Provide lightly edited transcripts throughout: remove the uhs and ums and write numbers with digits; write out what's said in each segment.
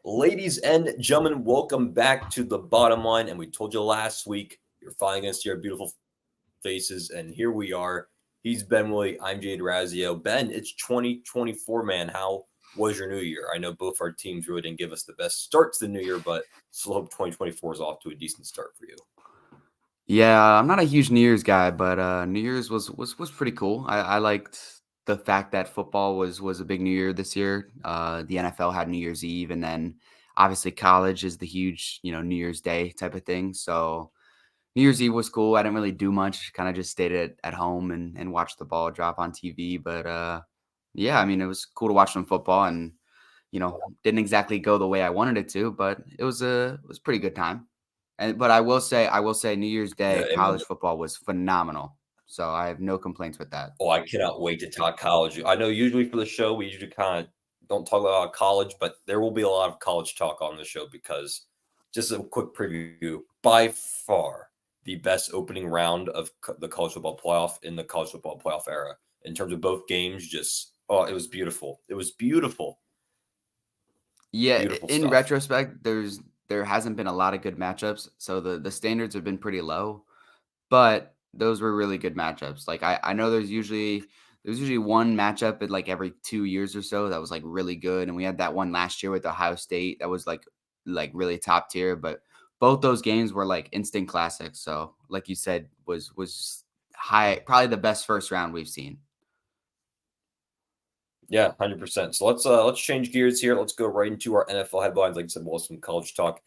Ladies and gentlemen, welcome back to the bottom line. And we told you last week, you're finally going to see our beautiful faces. And here we are. He's Ben Willey. I'm Dorazio. Ben, it's 2024, man. How was your new year? I know both our teams really didn't give us the best start to the new year, but still hope 2024 is off to a decent start for you. Yeah, I'm not a huge New Year's guy, but New Year's was pretty cool. I liked the fact that football was a big New Year this year. The NFL had New Year's Eve, and then obviously college is the huge, New Year's Day type of thing. So New Year's Eve was cool. I didn't really do much, kind of just stayed at home and watched the ball drop on TV. But yeah, I mean, it was cool to watch some football, and didn't exactly go the way I wanted it to, but it was a pretty good time. But I will say New Year's Yeah, Day, amen. college football was phenomenal. So I have no complaints with that. Oh, I cannot wait to talk college. I know usually for the show, we usually kind of don't talk about college, but there will be a lot of college talk on the show because just a quick preview, by far the best opening round of the college football playoff in the college football playoff era in terms of both games. Just, oh, it was beautiful. It was beautiful, Yeah, beautiful in stuff. retrospect, there hasn't been a lot of good matchups. So the standards have been pretty low, but those were really good matchups. Like I know there's usually one matchup at like every 2 years or so that was like really good. And we had that one last year with Ohio State that was like really top tier. But both those games were like instant classics. So like you said, was high, probably the best first round we've seen. Yeah, 100%. So let's change gears here. Let's go right into our NFL headlines. Like I said, we'll have some college talk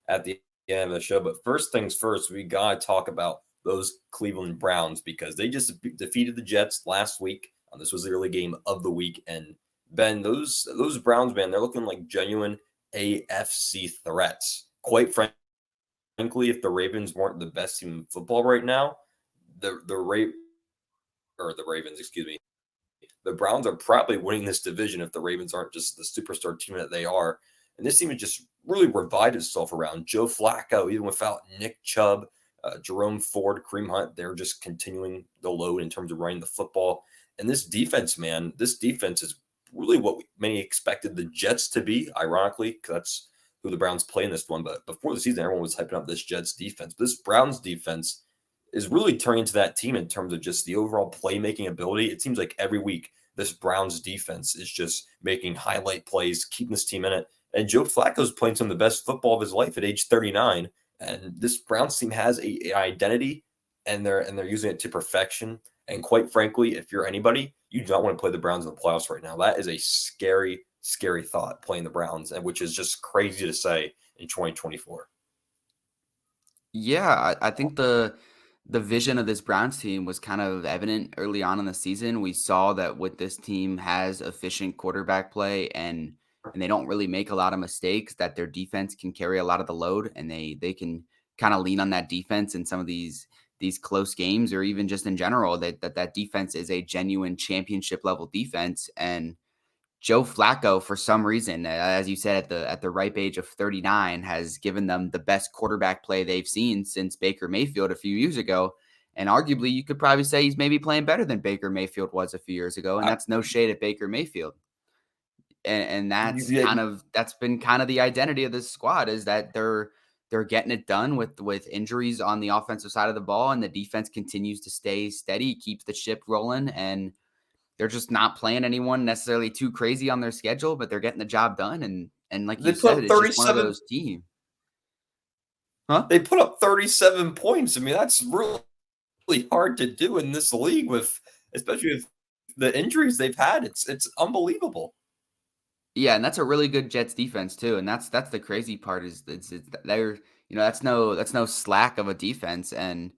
at the end of the show. But first things first, we got to talk about those Cleveland Browns because they just defeated the Jets last week. This was the early game of the week. And Ben, those Browns, man, they're looking like genuine AFC threats. Quite frankly, if the Ravens weren't the best team in football right now, the Ravens, excuse me, the Browns are probably winning this division if the Ravens aren't just the superstar team that they are. And this team has just really revived itself around Joe Flacco, even without Nick Chubb, Jerome Ford, Kareem Hunt. They're just continuing the load in terms of running the football. And this defense, man, this defense is really what many expected the Jets to be, ironically, because that's who the Browns play in this one. But before the season, everyone was hyping up this Jets defense. But this Browns defense is really turning into that team in terms of just the overall playmaking ability. It seems like every week this Browns defense is just making highlight plays, keeping this team in it. And Joe Flacco's playing some of the best football of his life at age 39. And this Browns team has a identity, and they're using it to perfection. And quite frankly, if you're anybody, you do not want to play the Browns in the playoffs right now. That is a scary, scary thought, playing the Browns, and which is just crazy to say in 2024. Yeah, I think the vision of this Browns team was kind of evident early on in the season. We saw that with this team has efficient quarterback play and they don't really make a lot of mistakes, that their defense can carry a lot of the load and they can kind of lean on that defense in some of these close games, or even just in general, that defense is a genuine championship level defense. And Joe Flacco, for some reason, as you said, at the ripe age of 39, has given them the best quarterback play they've seen since Baker Mayfield a few years ago. And arguably, you could probably say he's maybe playing better than Baker Mayfield was a few years ago. And I, that's no shade at Baker Mayfield. And yeah, that's been kind of the identity of this squad, is that they're getting it done with injuries on the offensive side of the ball, and the defense continues to stay steady, keeps the ship rolling, and they're just not playing anyone necessarily too crazy on their schedule, but they're getting the job done. And like they you put said, up it's just one of 37 those teams. Huh? They put up 37 points. I mean, that's really hard to do in this league with, especially with the injuries they've had. It's unbelievable. Yeah, and that's a really good Jets defense too. And that's the crazy part, is it's they're that's no slack of a defense. And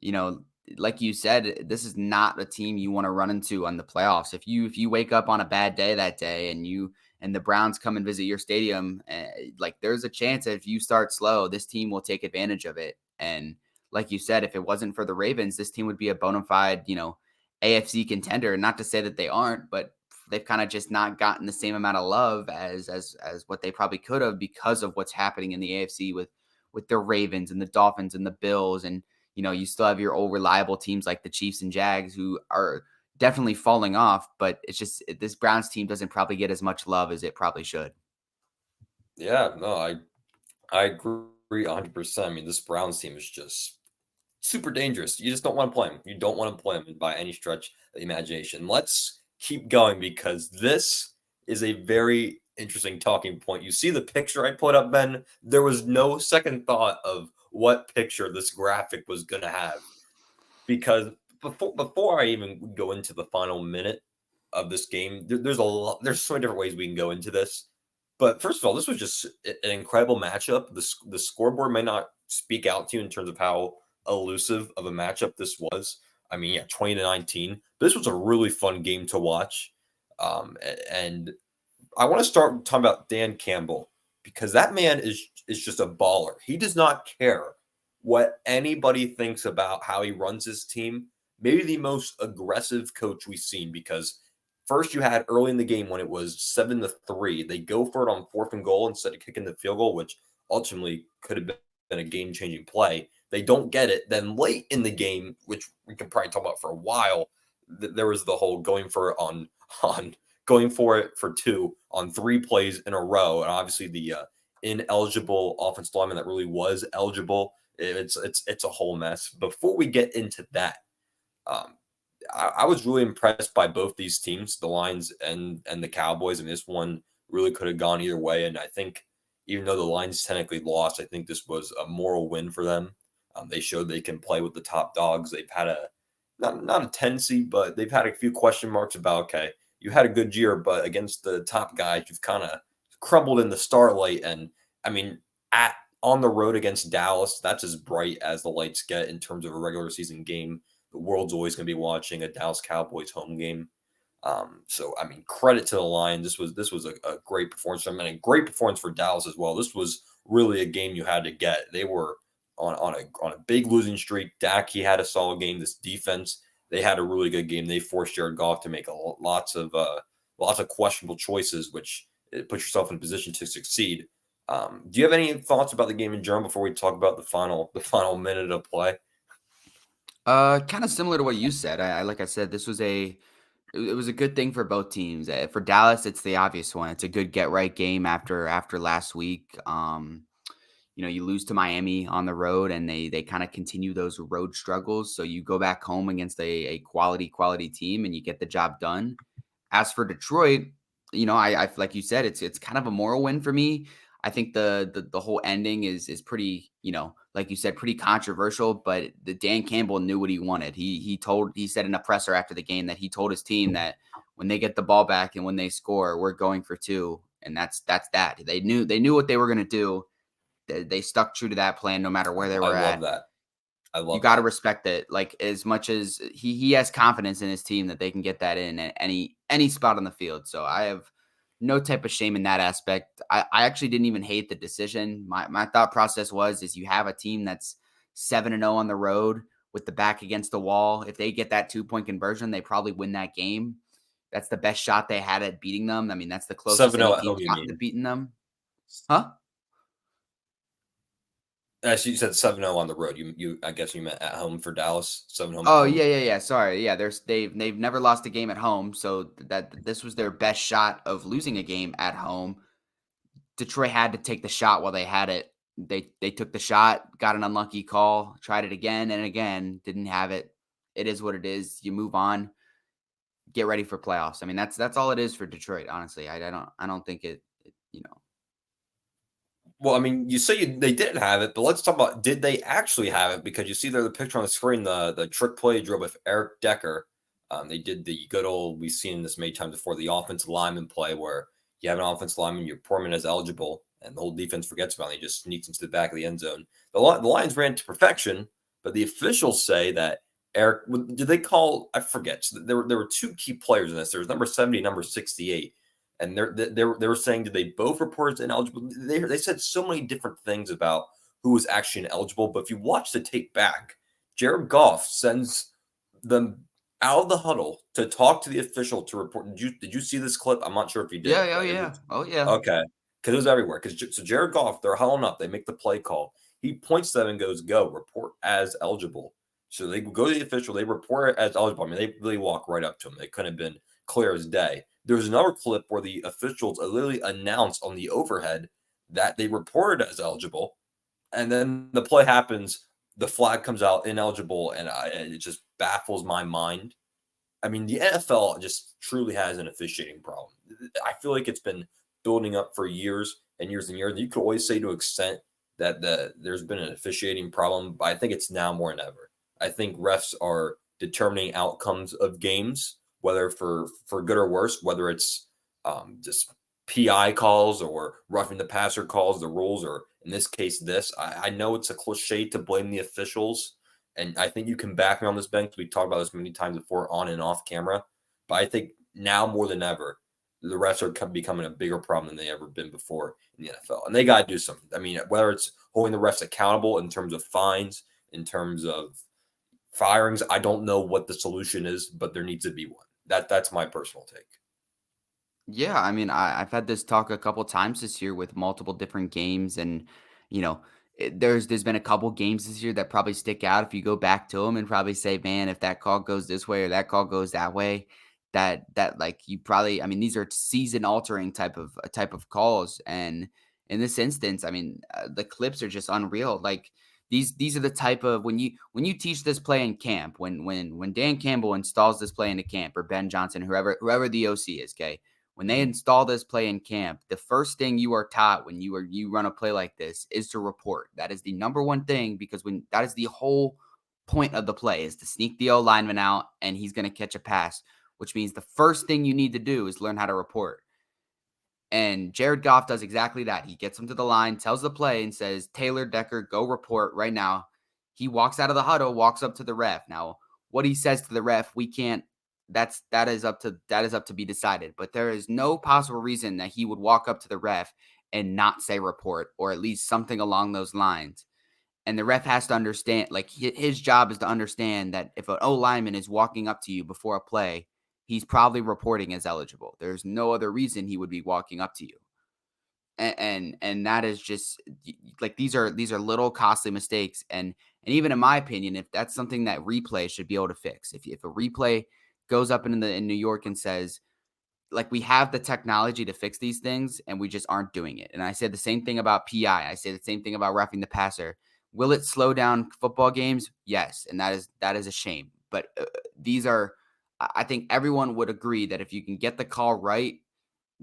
you know, like you said, this is not a team you want to run into on the playoffs. If you wake up on a bad day that day and the Browns come and visit your stadium, like there's a chance that if you start slow, this team will take advantage of it. And like you said, if it wasn't for the Ravens, this team would be a bona fide, AFC contender. Not to say that they aren't, but they've kind of just not gotten the same amount of love as what they probably could have, because of what's happening in the AFC with the Ravens and the Dolphins and the Bills. And you still have your old reliable teams like the Chiefs and Jags, who are definitely falling off, but it's just this Browns team doesn't probably get as much love as it probably should. Yeah, no, I agree 100%. I mean, this Browns team is just super dangerous. You just don't want to play them. You don't want to play them by any stretch of the imagination. Let's keep going because this is a very interesting talking point. You see the picture I put up, Ben? There was no second thought of what picture this graphic was going to have because before I even go into the final minute of this game, there's a lot. There's so many different ways we can go into this. But first of all, this was just an incredible matchup. The scoreboard may not speak out to you in terms of how elusive of a matchup this was. I mean, yeah, 20-19. This was a really fun game to watch. And I want to start talking about Dan Campbell because that man is just a baller. He does not care what anybody thinks about how he runs his team. Maybe the most aggressive coach we've seen because first you had early in the game when it was 7-3, they go for it on 4th and goal instead of kicking the field goal, which ultimately could have been a game-changing play. They don't get it. Then late in the game, which we can probably talk about for a while, there was the whole going for it on going for it for 2 on 3 plays in a row, and obviously the ineligible offensive lineman that really was eligible. It's a whole mess. Before we get into that, um, I was really impressed by both these teams, the Lions and the Cowboys, and this one really could have gone either way. And I think even though the Lions technically lost, I think this was a moral win for them. They showed they can play with the top dogs. They've had a not a tendency, but they've had a few question marks about okay, you had a good year, but against the top guys, you've kind of crumbled in the starlight. And I mean, at on the road against Dallas, that's as bright as the lights get in terms of a regular season game. The world's always going to be watching a Dallas Cowboys home game. So I mean, credit to the Lions. This was a great performance. I mean, a great performance for Dallas as well. This was really a game you had to get. They were on a big losing streak. Dak, he had a solid game. This defense, they had a really good game. They forced Jared Goff to make lots of questionable choices, which it puts yourself in a position to succeed. Do you have any thoughts about the game in general before we talk about the final minute of play? Kind of similar to what you said. Like I said, it was a good thing for both teams. For Dallas, it's the obvious one. It's a good get right game after last week. You lose to Miami on the road, and they kind of continue those road struggles. So you go back home against a quality team, and you get the job done. As for Detroit, I like you said, it's kind of a moral win for me. I think the whole ending is pretty, like you said, pretty controversial. But the Dan Campbell knew what he wanted. He said in a presser after the game that he told his team that when they get the ball back and when they score, we're going for 2, and that's that. They knew what they were going to do. They stuck true to that plan no matter where they I were love at. that. I You love got to that. respect it. Like as much as he has confidence in his team that they can get that in at any spot on the field. So I have no type of shame in that aspect. I actually didn't even hate the decision. My thought process is you have a team that's 7-0 on the road with the back against the wall. If they get that 2-point conversion, they probably win that game. That's the best shot they had at beating them. I mean, that's the closest 7-0 any at home, team's you gotten to mean? beating them. Huh? As you said 7-0 on the road. You I guess you meant at home for Dallas. 7 home at Oh, home. yeah. Sorry. Yeah, they've never lost a game at home, so that this was their best shot of losing a game at home. Detroit had to take the shot while they had it. They took the shot, got an unlucky call, tried it again and again, didn't have it. It is what it is. You move on, get ready for playoffs. I mean, that's all it is for Detroit, honestly. I don't think it. Well, I mean, you say they didn't have it, but let's talk about did they actually have it? Because you see there the picture on the screen, the trick play drove with Eric Decker. They did the good old we've seen this many times before the offensive lineman play where you have an offensive lineman, you pour him in as eligible, and the whole defense forgets about it. He just sneaks into the back of the end zone. The Lions ran to perfection, but the officials say that Eric. Did they call? I forget. So there were 2 key players in this. There was number 70, number 68 and they were saying did they both report as ineligible? They said so many different things about who was actually ineligible. But if you watch the tape back, Jared Goff sends them out of the huddle to talk to the official to report. Did you see this clip? I'm not sure if you Yeah, did, oh but it yeah. was Oh yeah. okay because it was everywhere. Because so Jared Goff, they're huddling up, they make the play call. He points to them and goes, "Go report as eligible." So they go to the official, they report it as eligible. I mean, they really walk right up to him. They couldn't have been clear as day. There's another clip where the officials literally announced on the overhead that they reported as eligible, and then the play happens, the flag comes out ineligible, and it just baffles my mind. I mean, the NFL just truly has an officiating problem. I feel like it's been building up for years and years and years. You could always say to an extent that there's been an officiating problem, but I think it's now more than ever. I think refs are determining outcomes of games, whether for good or worse, whether it's just PI calls or roughing the passer calls, the rules, or in this case, this. I know it's a cliche to blame the officials, and I think you can back me on this, Ben, because we talked about this many times before on and off camera. But I think now more than ever, the refs are becoming a bigger problem than they ever been before in the NFL. And they got to do something. I mean, whether it's holding the refs accountable in terms of fines, in terms of firings, I don't know what the solution is, but there needs to be one. That's my personal take. Yeah, I mean, I've had this talk a couple times this year with multiple different games, and you know, there's been a couple games this year that probably stick out if you go back to them and probably say, man, if that call goes this way or that call goes that way, that like you probably, I mean, these are season altering type of calls, and in this instance, I mean, the clips are just unreal. Like these are the type of when you teach this play in camp, when Dan Campbell installs this play into camp or Ben Johnson, whoever the OC is, okay, when they install this play in camp, the first thing you are taught when you run a play like this is to report. That is the number one thing, because when that is the whole point of the play is to sneak the O lineman out and he's going to catch a pass, which means the first thing you need to do is learn how to report. And Jared Goff does exactly that. He gets him to the line, tells the play, and says, Taylor Decker, go report right now. He walks out of the huddle, walks up to the ref. Now, what he says to the ref, we can't. That is up to be decided. But there is no possible reason that he would walk up to the ref and not say report, or at least something along those lines. And the ref has to understand, like his job is to understand that if an O lineman is walking up to you before a play, he's probably reporting as eligible. There's no other reason he would be walking up to you. And that is just like these are little costly mistakes. And even in my opinion, if that's something that replay should be able to fix. If a replay goes up in New York and says, like, we have the technology to fix these things and we just aren't doing it. And I said the same thing about PI. I say the same thing about roughing the passer. Will it slow down football games? Yes, and that is a shame. But these are, I think everyone would agree that if you can get the call right,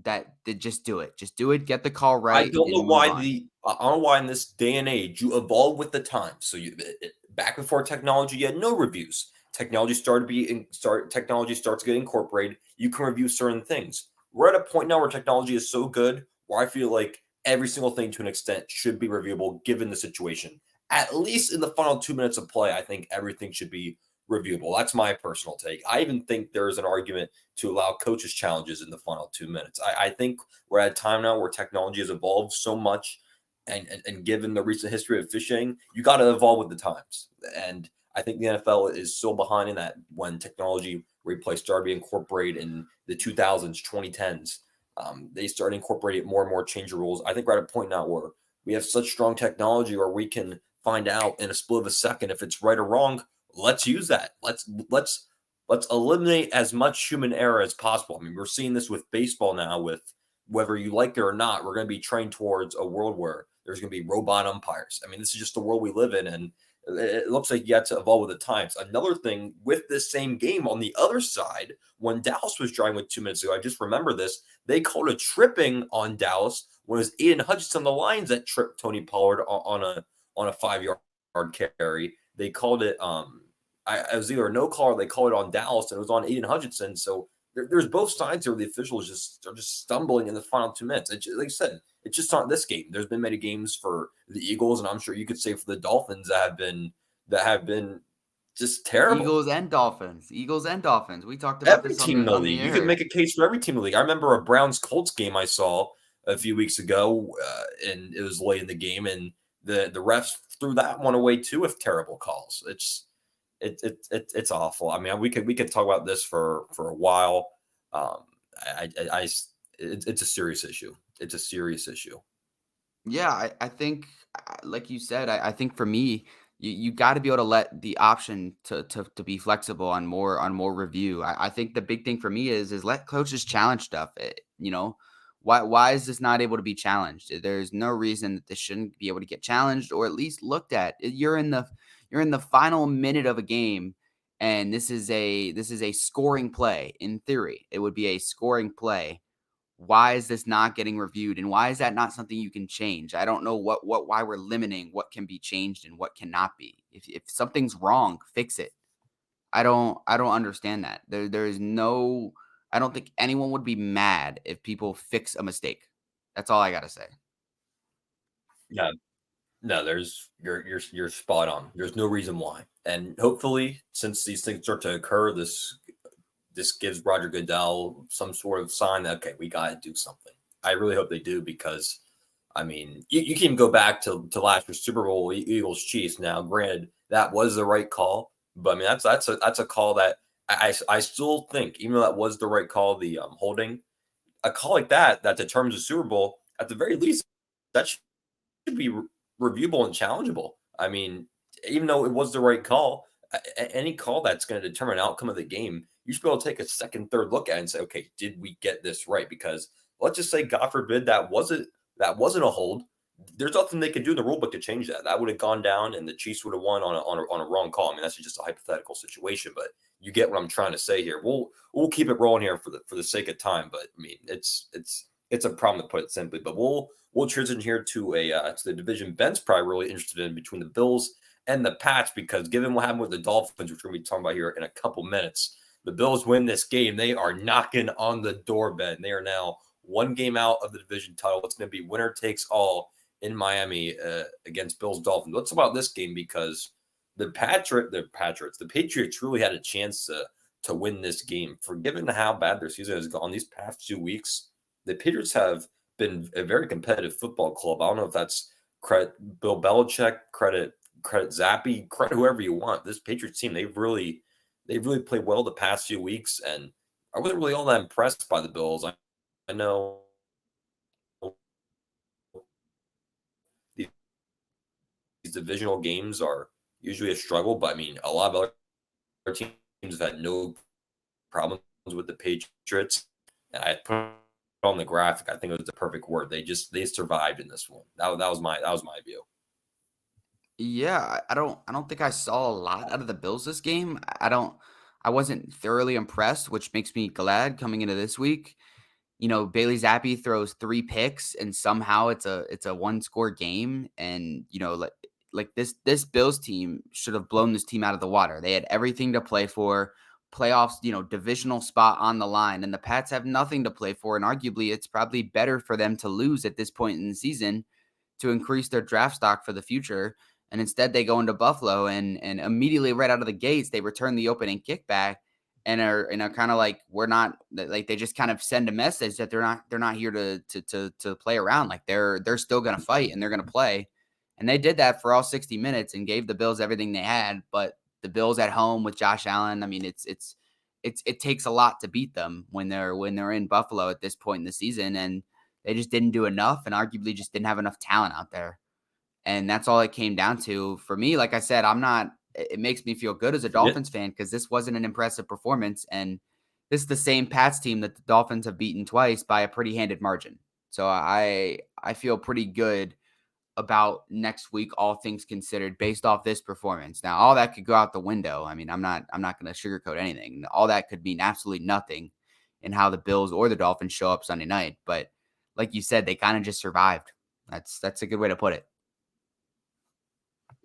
that just do it. Just do it. Get the call I right don't know and move why on. I don't know why in this day and age you evolve with the times. So back before technology, you had no reviews. Technology starts getting incorporated. You can review certain things. We're at a point now where technology is so good where I feel like every single thing to an extent should be reviewable given the situation. At least in the final 2 minutes of play, I think everything should be reviewable. That's my personal take. I even think there is an argument to allow coaches challenges in the final 2 minutes. I think we're at a time now where technology has evolved so much, and given the recent history of fishing, you got to evolve with the times. And I think the NFL is so behind in that when technology replay started being incorporated in the 2000s, 2010s, they started incorporating more and more change the rules. I think we're at a point now where we have such strong technology where we can find out in a split of a second if it's right or wrong. Let's use that. Let's eliminate as much human error as possible. I mean, we're seeing this with baseball now. With whether you like it or not, we're going to be trained towards a world where there's going to be robot umpires. I mean, this is just the world we live in, and it looks like you have to evolve with the times. Another thing with this same game on the other side, when Dallas was driving with 2 minutes ago, I just remember this. They called a tripping on Dallas when it was Aiden Hutchinson, the Lions, that tripped Tony Pollard on a 5-yard carry. They called it it was either a no call or they called it on Dallas, and it was on Aiden Hutchinson. So there's both sides here. The officials are just stumbling in the final 2 minutes. Like I said, it's just not this game. There's been many games for the Eagles, and I'm sure you could say for the Dolphins that have been just terrible. Eagles and Dolphins. Eagles and Dolphins. We talked about Every this team in the on the league. You could air. make a case for every team in the league. I remember a Browns Colts game I saw a few weeks ago, and it was late in the game, and the refs threw that one away too with terrible calls. It's awful. I mean, we could talk about this for a while. Um, it's a serious issue. It's a serious issue. Yeah, I think, like you said, I think for me, you got to be able to let the option to be flexible on more review. I think the big thing for me is let coaches challenge stuff. Why is this not able to be challenged? There's no reason that this shouldn't be able to get challenged or at least looked at. You're in the final minute of a game, and this is a scoring play. In theory, it would be a scoring play. Why is this not getting reviewed, and why is that not something you can change? I don't know why we're limiting what can be changed and what cannot be. If something's wrong, fix it. I don't understand that. There's no I don't think anyone would be mad if people fix a mistake. That's all I gotta say. Yeah, no, you're spot on. There's no reason why, and hopefully, since these things start to occur, this gives Roger Goodell some sort of sign that okay, we got to do something. I really hope they do because, I mean, you can even go back to last year's Super Bowl Eagles Chiefs. Now, granted, that was the right call, but I mean that's a call that I still think, even though that was the right call, the holding a call like that determines the Super Bowl at the very least that should be reviewable and challengeable. I mean, even though it was the right call, any call that's going to determine the outcome of the game, you should be able to take a second, third look at it and say, okay, did we get this right? Because let's just say, God forbid, that wasn't a hold. There's nothing they could do in the rule book to change that. That would have gone down, and the Chiefs would have won on a wrong call. I mean, that's just a hypothetical situation, but you get what I'm trying to say here. We'll keep it rolling here for the sake of time, but I mean, it's a problem to put it simply. But we'll transition here to the division Ben's probably really interested in between the Bills and the Pats, because given what happened with the Dolphins, which we're going to be talking about here in a couple minutes, the Bills win this game. They are knocking on the door, Ben. They are now one game out of the division title. It's going to be winner takes all in Miami against Bills Dolphins. Let's talk about this game because the Patriots really had a chance to win this game. For given how bad their season has gone these past 2 weeks, the Patriots have been a very competitive football club. I don't know if that's credit Bill Belichick, credit Zappy, credit whoever you want. This Patriots team, they've really played well the past few weeks, and I wasn't really all that impressed by the Bills. I know these divisional games are usually a struggle, but I mean, a lot of other teams have had no problems with the Patriots. And I put it on the graphic. I think it was the perfect word. They survived in this one. That was my view. Yeah, I don't think I saw a lot out of the Bills this game. I wasn't thoroughly impressed, which makes me glad coming into this week. Bailey Zappi throws 3 picks and somehow it's a one-score game. And, like this Bills team should have blown this team out of the water. They had everything to play for, playoffs, divisional spot on the line, and the Pats have nothing to play for. And arguably it's probably better for them to lose at this point in the season to increase their draft stock for the future. And instead they go into Buffalo and immediately right out of the gates, they return the opening kickback and are kind of like, we're not, like, they just kind of send a message that they're not here to play around. Like they're still going to fight and they're going to play. And they did that for all 60 minutes and gave the Bills everything they had. But the Bills at home with Josh Allen, I mean, it takes a lot to beat them when they're in Buffalo at this point in the season. And they just didn't do enough and arguably just didn't have enough talent out there. And that's all it came down to for me. Like I said, it makes me feel good as a Yeah, Dolphins fan because this wasn't an impressive performance. And this is the same Pats team that the Dolphins have beaten twice by a pretty handed margin. So I feel pretty good about next week, all things considered, based off this performance. Now, all that could go out the window. I mean, I'm not going to sugarcoat anything. All that could mean absolutely nothing in how the Bills or the Dolphins show up Sunday night. But like you said, they kind of just survived. That's a good way to put it.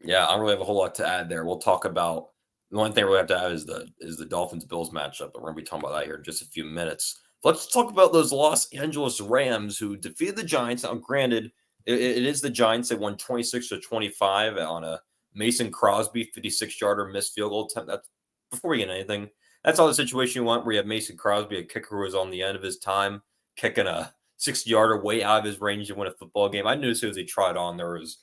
yeah. I don't really have a whole lot to add there. We'll talk about the only thing we have to add is the Dolphins Bills matchup, but we're gonna be talking about that here in just a few minutes. Let's talk about those Los Angeles Rams who defeated the Giants. Now, granted, it is the Giants. They won 26-25 on a Mason Crosby 56-yarder missed field goal attempt. That's before we get anything. That's all the situation you want where you have Mason Crosby, a kicker who was on the end of his time, kicking a 60-yarder way out of his range to win a football game. I knew as soon as he tried on, there was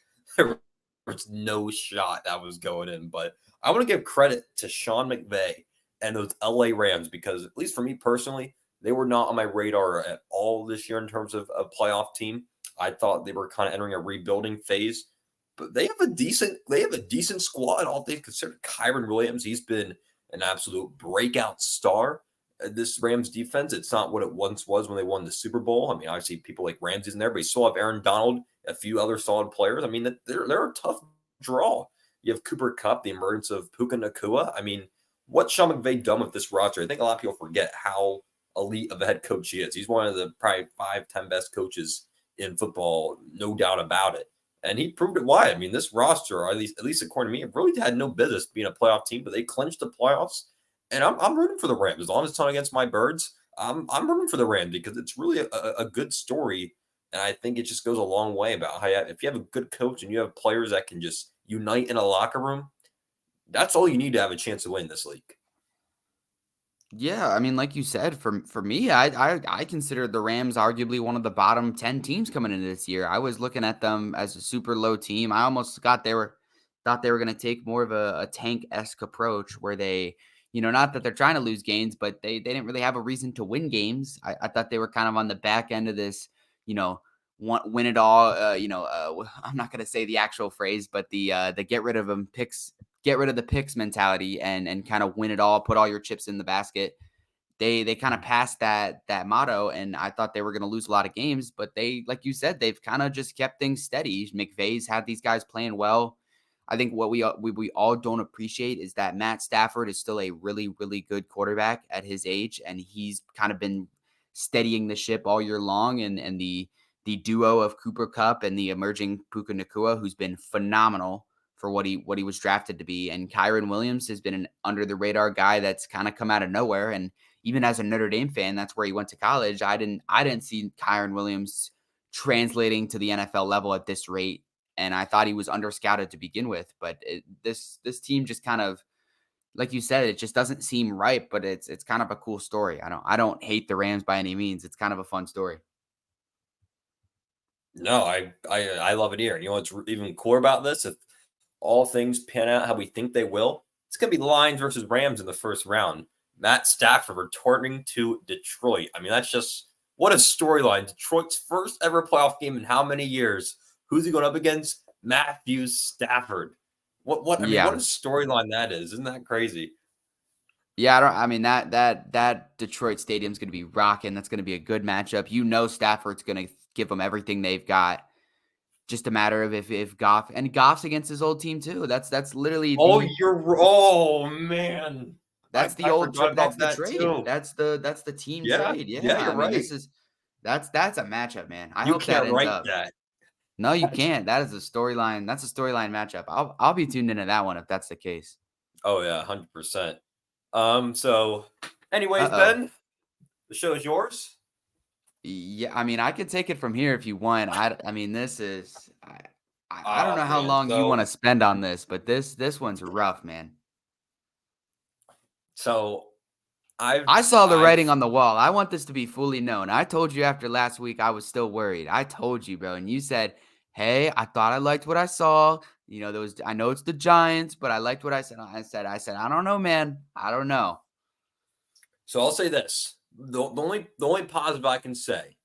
no shot that was going in. But I want to give credit to Sean McVay and those LA Rams because, at least for me personally, they were not on my radar at all this year in terms of a playoff team. I thought they were kind of entering a rebuilding phase, but they have a decent squad. All things considered, Kyron Williams, he's been an absolute breakout star. This Rams defense, it's not what it once was when they won the Super Bowl. I mean, obviously people like Ramsey's in there, but you still have Aaron Donald, a few other solid players. I mean, they're a tough draw. You have Cooper Kupp, the emergence of Puka Nakua. I mean, what's Sean McVay done with this roster? I think a lot of people forget how elite of a head coach he is. He's one of the probably 5-10 best coaches in football, no doubt about it. And he proved it why. I mean, this roster, or at least according to me, really had no business being a playoff team, but they clinched the playoffs. And I'm rooting for the Rams. As long as it's not against my birds, I'm rooting for the Rams because it's really a good story. And I think it just goes a long way about how if you have a good coach and you have players that can just unite in a locker room, that's all you need to have a chance to win this league. Yeah, I mean, like you said, for me, I consider the Rams arguably one of the bottom 10 teams coming into this year. I was looking at them as a super low team. I almost thought they were going to take more of a tank-esque approach where they, not that they're trying to lose games, but they didn't really have a reason to win games. I thought they were kind of on the back end of this, win it all. I'm not going to say the actual phrase, but the get rid of them picks. Get rid of the picks mentality and kind of win it all, put all your chips in the basket. They kind of passed that motto, and I thought they were going to lose a lot of games, but they, like you said, they've kind of just kept things steady. McVay's had these guys playing well. I think what we all don't appreciate is that Matt Stafford is still a really, really good quarterback at his age, and he's kind of been steadying the ship all year long. And the duo of Cooper Kupp and the emerging Puka Nakua, who's been phenomenal for what he was drafted to be. And Kyron Williams has been an under the radar guy that's kind of come out of nowhere. And even as a Notre Dame fan, that's where he went to college. I didn't see Kyron Williams translating to the NFL level at this rate. And I thought he was underscouted to begin with. But this team just kind of, like you said, it just doesn't seem right. But it's kind of a cool story. I don't hate the Rams by any means. It's kind of a fun story. No, I love it here. You know what's even cooler about this? If all things pan out how we think they will, it's going to be Lions versus Rams in the first round. Matt Stafford returning to Detroit. I mean, that's just what a storyline. Detroit's first ever playoff game in how many years? Who's he going up against? Matthew Stafford. What I mean, what a storyline that is. Isn't that crazy? Yeah, I mean that Detroit stadium's going to be rocking. That's going to be a good matchup. Stafford's going to give them everything they've got. Just a matter of if Goff's against his old team too. That's literally man. That's the old that's the that trade. too. That's the team trade. Yeah, you're right. That's a matchup, man. I You hope that can't ends write up. that. No, you can't. That is a storyline. That's a storyline matchup. I'll be tuned into that one if that's the case. Oh yeah, 100%. So anyways, Uh-oh. Ben, the show is yours. Yeah, I mean, I could take it from here if you want. I mean, this is I don't know how Man, long you so want to spend on this, but this one's rough, man. So I saw the writing on the wall. I want this to be fully known. I told you after last week I was still worried. I told you, bro, and you said, "Hey, I thought I liked what I saw. I know it's the Giants, but I liked what I said." I said, "I don't know, man. I don't know." So I'll say this: the only positive I can say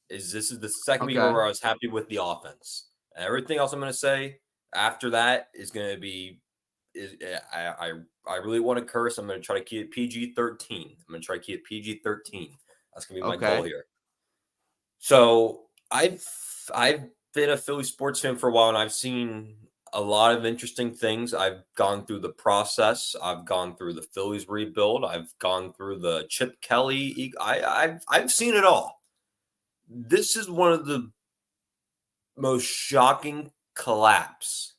is this is the second week Okay. where I was happy with the offense. And everything else I'm going to say after that is going to be I really want to curse. I'm going to try to keep it PG-13. I'm going to try to keep it PG-13. That's going to be my goal here. So I've been a Philly sports fan for a while, and I've seen a lot of interesting things. I've gone through the process. I've gone through the Phillies rebuild. I've gone through the Chip Kelly. I've seen it all. This is one of the most shocking collapse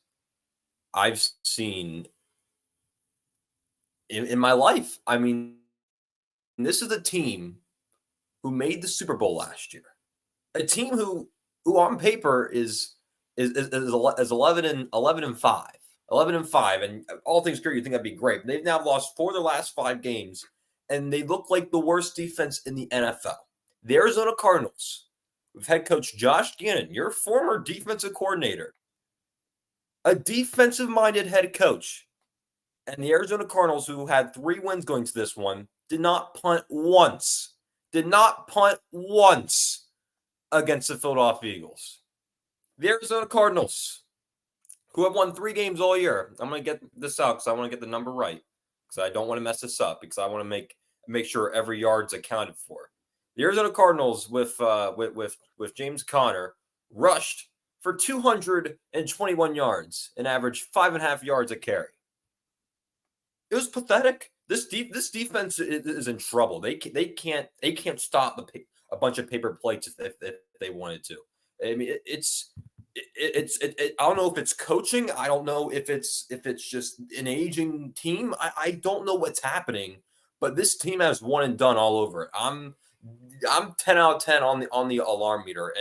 I've seen in my life. I mean, this is a team who made the Super Bowl last year. A team who on paper is 11 and 5. 11 and 5, and all things considered, you think that'd be great. But they've now lost 4 of their last 5 games, and they look like the worst defense in the NFL. The Arizona Cardinals, with head coach Josh Gannon, your former defensive coordinator, a defensive-minded head coach, and the Arizona Cardinals, who had 3 wins going to this one, did not punt once. Did not punt once against the Philadelphia Eagles. The Arizona Cardinals, who have won 3 games all year. I'm going to get this out because I want to get the number right, because I don't want to mess this up, because I want to make make sure every yard's accounted for. The Arizona Cardinals with James Conner rushed for 221 yards, an average 5.5 yards a carry. It was pathetic. This defense is in trouble. They can't stop a bunch of paper plates if they wanted to. I mean, I don't know if it's coaching. I don't know if it's just an aging team. I don't know what's happening, but this team has one and done all over it. I'm 10 out of 10 on the alarm meter,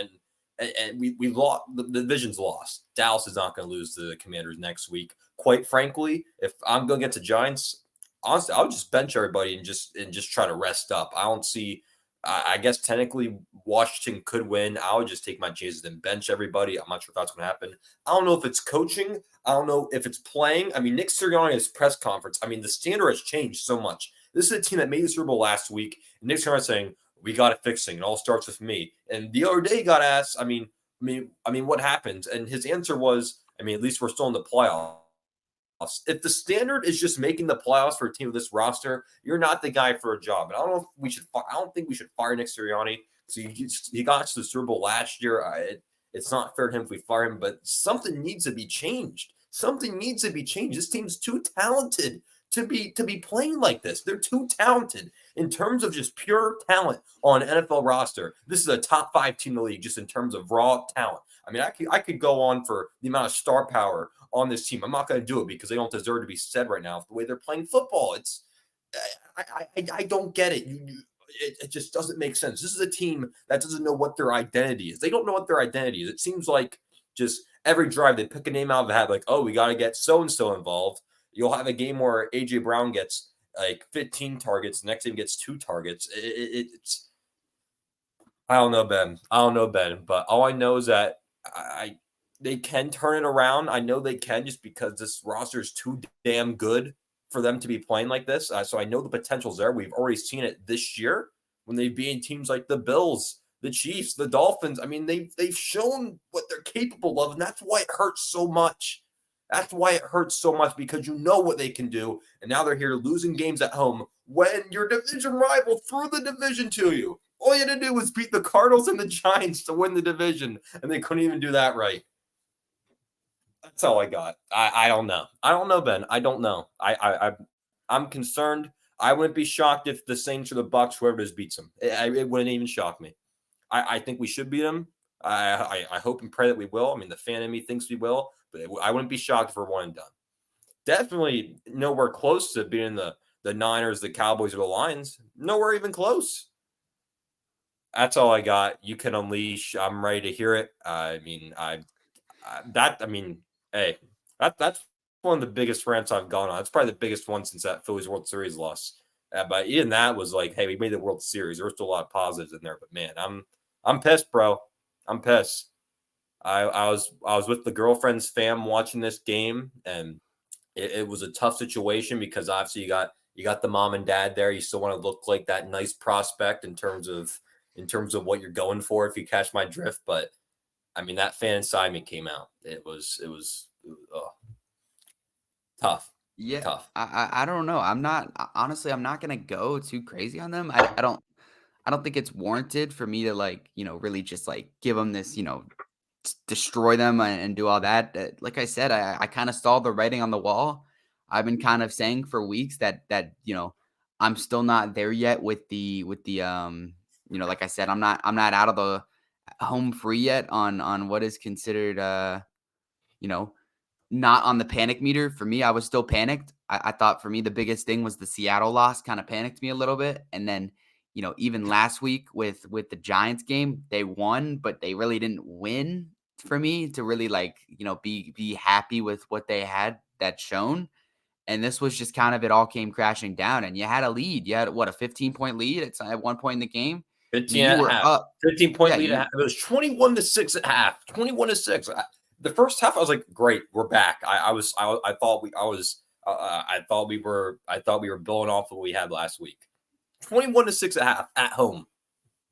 and we lost. The division's lost. Dallas is not going to lose to the Commanders next week. Quite frankly, if I'm going to get to Giants, honestly, I would just bench everybody and just try to rest up. I don't see. I guess technically Washington could win. I would just take my chances and bench everybody. I'm not sure if that's going to happen. I don't know if it's coaching. I don't know if it's playing. I mean, Nick Sirianni, his press conference, I mean, the standard has changed so much. This is a team that made the Super Bowl last week, and Nick Sirianni saying, we got it fixing. It all starts with me. And the other day he got asked, I mean, what happened? And his answer was, I mean, at least we're still in the playoffs. If the standard is just making the playoffs for a team with this roster, you're not the guy for a job. And I don't know if we should. I don't think we should fire Nick Sirianni. So he got to the Super Bowl last year. It's not fair to him if we fire him, but something needs to be changed. Something needs to be changed. This team's too talented to be playing like this. They're too talented in terms of just pure talent on an NFL roster. This is a top 5 team in the league just in terms of raw talent. I mean, I could go on for the amount of star power on this team. I'm not going to do it because they don't deserve to be said right now. The way they're playing football, it's I don't get it. It just doesn't make sense. This is a team that doesn't know what their identity is. They don't know what their identity is. It seems like just every drive they pick a name out of the hat, like, oh, we got to get so and so involved. You'll have a game where AJ Brown gets like 15 targets. The next game gets 2 targets. It's I don't know, Ben. But all I know is that they can turn it around. I know they can just because this roster is too damn good for them to be playing like this. So I know the potential's there. We've already seen it this year when they've beaten teams like the Bills, the Chiefs, the Dolphins. I mean, they've shown what they're capable of, and that's why it hurts so much. That's why it hurts so much because you know what they can do, and now they're here losing games at home when your division rival threw the division to you. All you had to do was beat the Cardinals and the Giants to win the division, and they couldn't even do that right. That's all I got. I don't know. I don't know, Ben. I don't know. I'm concerned. I wouldn't be shocked if the Saints or the Bucks, whoever it is, beats them. It wouldn't even shock me. I think we should beat them. I hope and pray that we will. I mean, the fan in me thinks we will, but I wouldn't be shocked if we're one and done. Definitely nowhere close to being the Niners, the Cowboys, or the Lions. Nowhere even close. That's all I got. You can unleash. I'm ready to hear it. I mean, hey, that's one of the biggest rants I've gone on. It's probably the biggest one since that Phillies World Series loss. But even that was like, hey, we made the World Series. There were still a lot of positives in there, but man, I'm pissed, bro. I'm pissed. I was with the girlfriend's fam watching this game, and it was a tough situation because obviously you got the mom and dad there. You still want to look like that nice prospect in terms of what you're going for, if you catch my drift. But I mean, that fan inside me came out. It was tough. Yeah, Tough. I don't know. Honestly, I'm not gonna go too crazy on them. I don't think it's warranted for me to like, really just like give them this, destroy them and do all that. Like I said, I kind of saw the writing on the wall. I've been kind of saying for weeks that I'm still not there yet with the like I said, I'm not out of the home free yet on what is considered you know not on the panic meter. For me, I was still panicked. I thought for me, the biggest thing was the Seattle loss kind of panicked me a little bit. And then, even last week with the Giants game, they won, but they really didn't win for me to really like, be happy with what they had that shown. And this was just kind of it all came crashing down. And you had a lead. You had what, a 15-point lead at one point in the game. I 15 mean, you and a were half. up. 15-point Yeah, lead at half. It was 21-6 at half. 21-6. The first half, I was like, "Great, we're back." I thought we were building off what we had last week. 21-6 at half at home.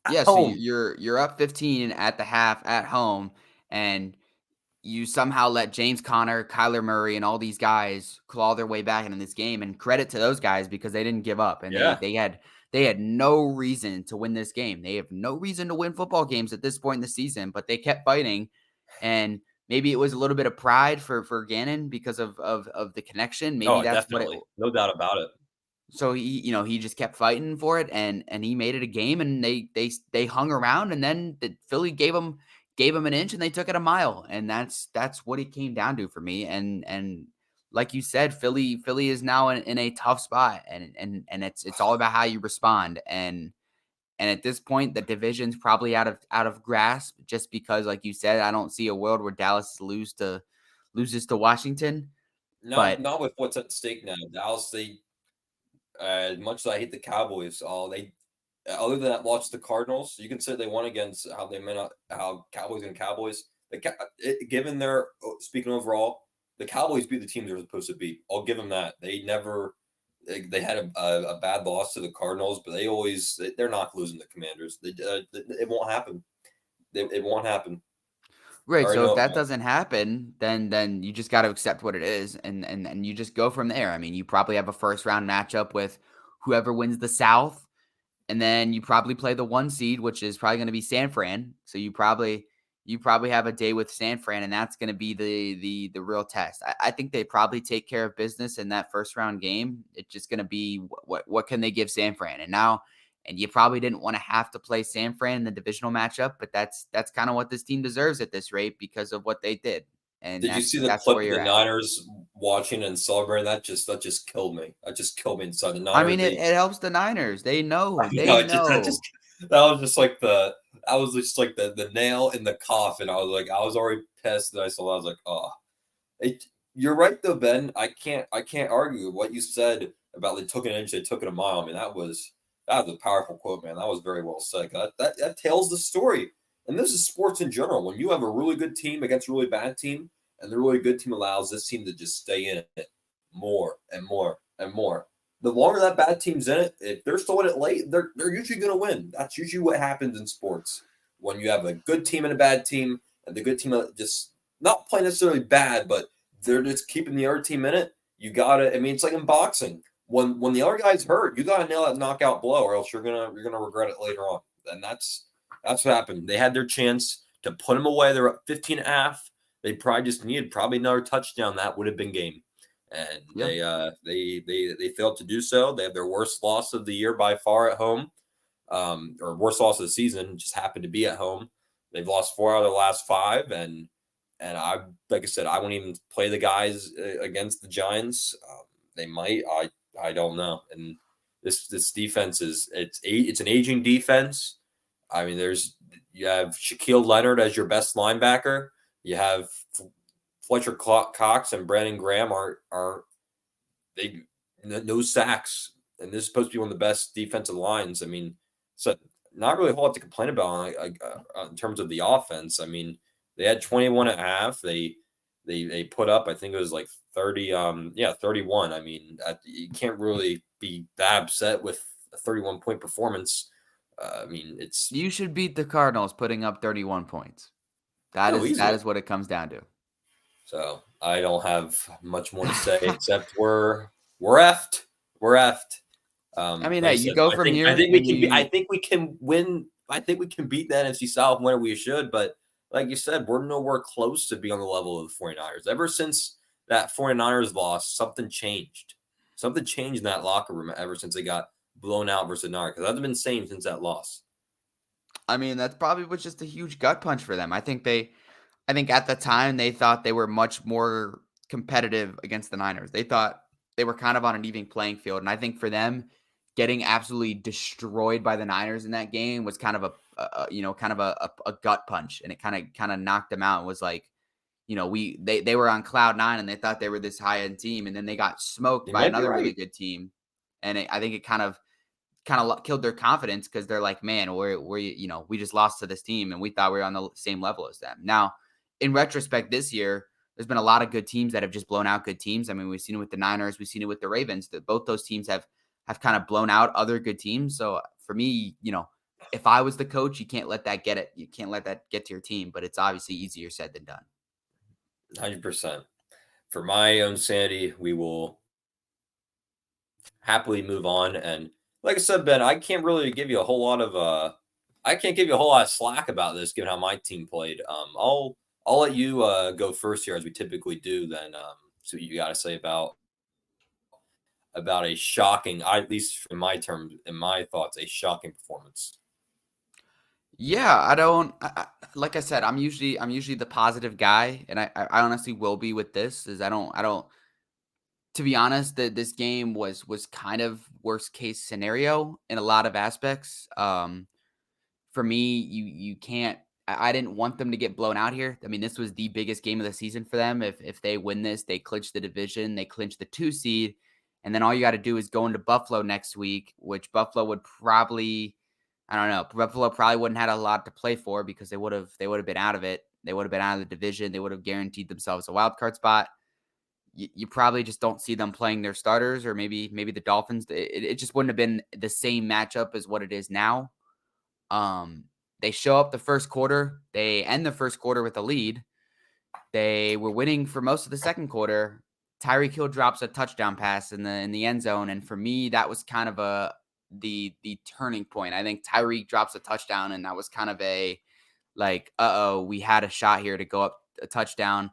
At yeah. So home. you're up 15 at the half at home, and you somehow let James Conner, Kyler Murray, and all these guys claw their way back into this game. And credit to those guys because they didn't give up, and Yeah. they had They had no reason to win this game. They have no reason to win football games at this point in the season, but they kept fighting. And maybe it was a little bit of pride for Gannon because of the connection. Maybe Oh, that's what it. definitely. No doubt about it. So he just kept fighting for it, and he made it a game, and they hung around, and then Philly gave him an inch, and they took it a mile, and that's what it came down to for me. And like you said, Philly is now in a tough spot, and it's all about how you respond. And at this point, the division's probably out of grasp, just because, like you said, I don't see a world where Dallas loses to Washington, Not but not with what's at stake now. Dallas, as much as I hate the Cowboys, they other than that loss to the Cardinals, you can say they won against how they meant how Cowboys and Cowboys. Given their speaking overall, the Cowboys beat the team they're supposed to beat. I'll give them that. They had a bad loss to the Cardinals, but they're not losing the Commanders. It won't happen. It won't happen. I right. already So if know it that won't. doesn't happen, then you just got to accept what it is, and you just go from there. I mean, you probably have a first round matchup with whoever wins the South, and then you probably play the 1 seed, which is probably going to be San Fran. So you probably have a day with San Fran, and that's going to be the real test. I think they probably take care of business in that first round game. It's just going to be what can they give San Fran, and you probably didn't want to have to play San Fran in the divisional matchup, but that's kind of what this team deserves at this rate because of what they did, and Did you that's see the that's clip where of you're the at. Niners watching and celebrating? That just killed me. That just killed me inside. The I Niners, mean, it helps the Niners. They know, you know, they it just know. that was just like the nail in the coffin. I was already pissed that I saw that. I was like, oh, you're right though, Ben. I can't argue what you said about they took an inch, they took it a mile. I mean, that was a powerful quote, man. That was very well said. That tells the story. And this is sports in general. When you have a really good team against a really bad team, and the really good team allows this team to just stay in it more and more and more. The longer that bad team's in it, if they're still in it late, they're usually going to win. That's usually what happens in sports. When you have a good team and a bad team, and the good team just not playing necessarily bad, but they're just keeping the other team in it. You gotta. I mean, it's like in boxing. When the other guy's hurt, you gotta nail that knockout blow, or else you're gonna regret it later on. And that's what happened. They had their chance to put him away. They're up 15 and a half. They probably just needed another touchdown. That would have been game. And Yeah. they failed to do so. They have their worst loss of the year by far at home, or worst loss of the season. Just happened to be at home. They've lost 4 out of the last 5, and like I said, I won't even play the guys against the Giants. They might. I don't know. And this defense it's an aging defense. I mean, you have Shaquille Leonard as your best linebacker. You have Fletcher Cox and Brandon Graham are they no sacks, and this is supposed to be one of the best defensive lines. I mean, so not really a whole lot to complain about in terms of the offense. I mean, they had 21 and a half. They put up, I think it was like 30, 31. I mean, you can't really be that upset with a 31-point performance. I mean, it's You should beat the Cardinals putting up 31 points. That no is that easily. is what it comes down to. So I don't have much more to say except we're effed. We're effed. I mean, Like hey, I you said, go I from think I here think we and can be. I you think we can win. I think we can beat the NFC South whenever we should. But like you said, we're nowhere close to being on the level of the 49ers. Ever since that 49ers loss, something changed. Something changed in that locker room ever since they got blown out versus Niners. Because I've been saying since that loss. I mean, that's probably was just a huge gut punch for them. I think at the time they thought they were much more competitive against the Niners. They thought they were kind of on an even playing field, and I think for them, getting absolutely destroyed by the Niners in that game was kind of a gut punch, and it kind of knocked them out. And was like, they were on cloud nine, and they thought they were this high end team, and then they got smoked You by might be another really right. good team, and I think it kind of killed their confidence because they're like, man, we just lost to this team, and we thought we were on the same level as them. Now, in retrospect, this year there's been a lot of good teams that have just blown out good teams. I mean, we've seen it with the Niners, we've seen it with the Ravens. That both those teams have kind of blown out other good teams. So for me, if I was the coach, you can't let that get it. You can't let that get to your team. But it's obviously easier said than done. 100%. For my own sanity, we will happily move on. And like I said, Ben, I can't really give you a whole lot of I can't give you a whole lot of slack about this, given how my team played. I'll let you go first here, as we typically do. Then see what you got to say about a shocking, at least in my terms, in my thoughts, a shocking performance. Yeah, I don't like I said, I'm usually the positive guy, and I honestly will be with this. Is I don't to be honest, that this game was kind of worst case scenario in a lot of aspects. For me, you can't. I didn't want them to get blown out here. I mean, this was the biggest game of the season for them. If they win this, they clinch the division, they clinch the 2 seed, and then all you got to do is go into Buffalo next week, which Buffalo would probably, I don't know, Buffalo probably wouldn't had a lot to play for because they would have been out of it. They would have been out of the division. They would have guaranteed themselves a wild card spot. You probably just don't see them playing their starters, or maybe the Dolphins. It just wouldn't have been the same matchup as what it is now. Um, they show up the first quarter. They end the first quarter with a lead. They were winning for most of the second quarter. Tyreek Hill drops a touchdown pass in the end zone, and for me, that was kind of the turning point. I think Tyreek drops a touchdown, and that was kind of a like, we had a shot here to go up a touchdown.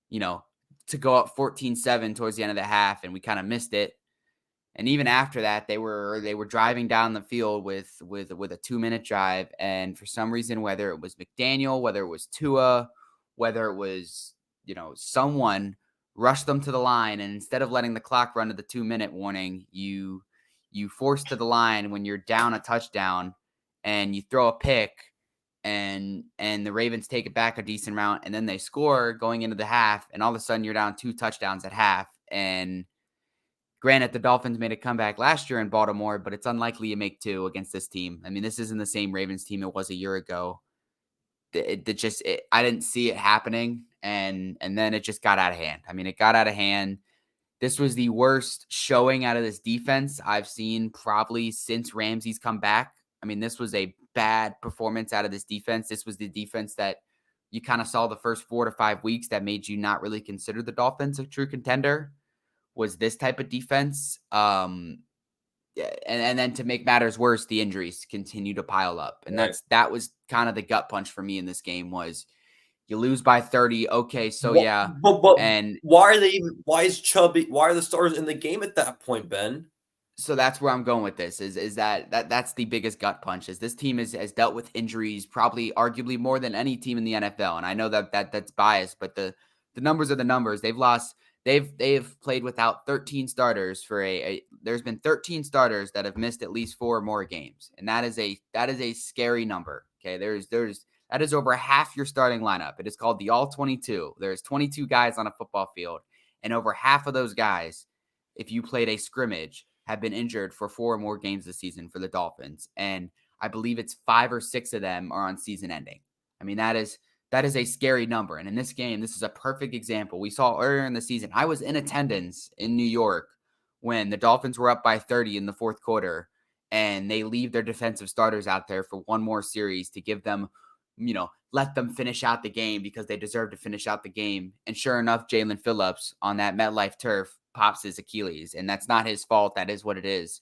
You know, to go up 14-7 towards the end of the half, and we kind of missed it. And even after that, they were driving down the field with a 2-minute drive, and for some reason, whether it was McDaniel, whether it was Tua, whether it was someone rushed them to the line, and instead of letting the clock run to the 2-minute warning, you force to the line when you're down a touchdown, and you throw a pick, and the Ravens take it back a decent amount, and then they score going into the half, and all of a sudden you're down 2 touchdowns at half. And granted, the Dolphins made a comeback last year in Baltimore, but it's unlikely you make two against this team. I mean, this isn't the same Ravens team it was a year ago. I didn't see it happening, and then it just got out of hand. I mean, it got out of hand. This was the worst showing out of this defense I've seen probably since Ramsey's come back. I mean, this was a bad performance out of this defense. This was the defense that you kind of saw the first 4 to 5 weeks that made you not really consider the Dolphins a true contender. Was this type of defense. Yeah, and then to make matters worse, the injuries continue to pile up. And Right. that was kind of the gut punch for me in this game was you lose by 30. Okay, so What, yeah. but And why are they even? Why is Chubby? Why are the stars in the game at that point, Ben? so that's where I'm going with this is that's the biggest gut punch is this team has dealt with injuries probably arguably more than any team in the NFL. And I know that's biased, but the numbers are the numbers. They've played without 13 starters for there's been 13 starters that have missed at least 4 or more games. And that is a scary number. Okay. That is over half your starting lineup. It is called the all 22. There's 22 guys on a football field, and over half of those guys, if you played a scrimmage, have been injured for 4 or more games this season for the Dolphins. And I believe it's 5 or 6 of them are on season ending. I mean, that is a scary number. And in this game, this is a perfect example. We saw earlier in the season, I was in attendance in New York when the Dolphins were up by 30 in the fourth quarter, and they leave their defensive starters out there for one more series to give them, let them finish out the game because they deserve to finish out the game. And sure enough, Jalen Phillips on that MetLife turf pops his Achilles, and that's not his fault. That is what it is.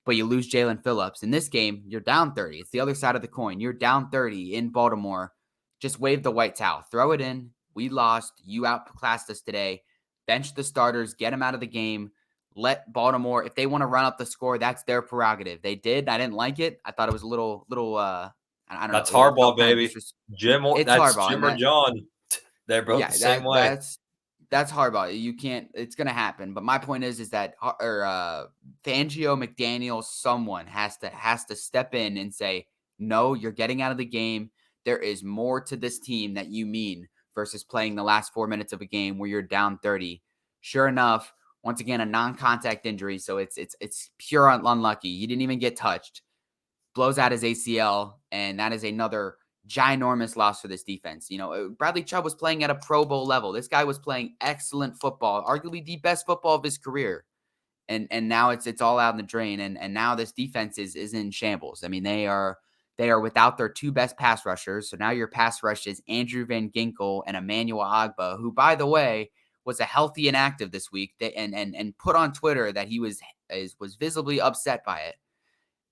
But you lose Jalen Phillips. In this game, you're down 30. It's the other side of the coin. You're down 30 in Baltimore. Just wave the white towel. Throw it in. We lost. You outclassed us today. Bench the starters. Get them out of the game. Let Baltimore, if they want to run up the score, that's their prerogative. They did. I didn't like it. I thought it was a little, I don't know. That's It hardball, felt kind of baby. It's That's Harbaugh, and Jim or John. They're both the yeah, same way. that's Harbaugh. You can't. It's gonna happen. But my point is that Fangio, McDaniel, someone has to step in and say, no, you're getting out of the game. There is more to this team that you mean versus playing the last 4 minutes of a game where you're down 30. Sure enough, once again, a non-contact injury, so it's pure unlucky. He didn't even get touched. Blows out his ACL, and that is another ginormous loss for this defense. Bradley Chubb was playing at a Pro Bowl level. This guy was playing excellent football, arguably the best football of his career. And now it's all out in the drain. And now this defense is in shambles. I mean, they are without their 2 best pass rushers. So now your pass rush is Andrew Van Ginkel and Emmanuel Agba, who, by the way, was a healthy and active this week and put on Twitter that he was visibly upset by it.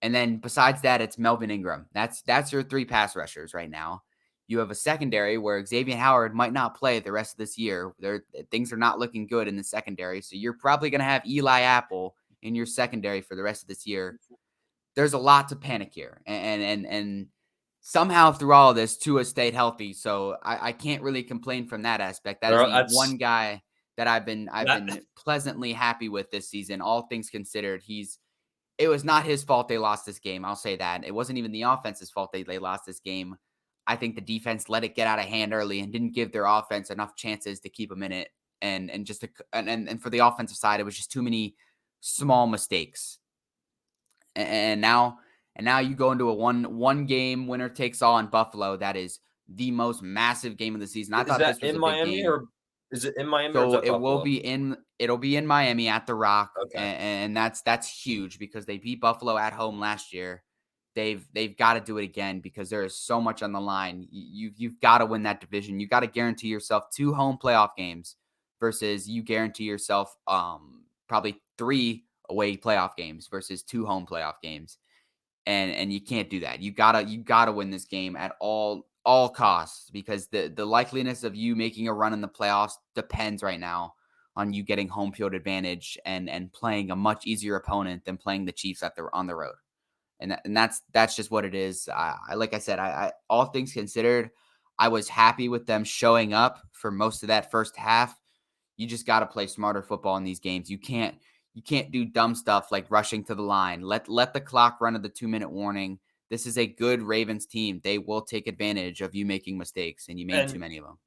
And then besides that, it's Melvin Ingram. That's your 3 pass rushers right now. You have a secondary where Xavier Howard might not play the rest of this year. Things are not looking good in the secondary. So you're probably going to have Eli Apple in your secondary for the rest of this year. There's a lot to panic here. And somehow through all of this, Tua stayed healthy. So I can't really complain from that aspect. That is the That's one guy that I've been that. pleasantly happy with this season. All things considered, it was not his fault they lost this game. I'll say that. It wasn't even the offense's fault they lost this game. I think the defense let it get out of hand early and didn't give their offense enough chances to keep them in it. And for the offensive side, it was just too many small mistakes. And now you go into a one game winner takes all in Buffalo. That is the most massive game of the season. I Is thought that this was in a big Miami, game. or is it in Miami, or is So that Buffalo? it'll be in Miami at the Rock, Okay. and that's huge because they beat Buffalo at home last year. They've got to do it again because there is so much on the line. You've got to win that division. You got to guarantee yourself 2 home playoff games versus you guarantee yourself probably 3 away playoff games versus 2 home playoff games. And you can't do that. You gotta win this game at all costs because the likeliness of you making a run in the playoffs depends right now on you getting home field advantage and playing a much easier opponent than playing the Chiefs on the road. And that's just what it is. Like I said, I all things considered, I was happy with them showing up for most of that first half. You just got to play smarter football in these games. You can't do dumb stuff like rushing to the line. Let the clock run at the 2-minute warning. This is a good Ravens team. They will take advantage of you making mistakes, and you made too And many of them.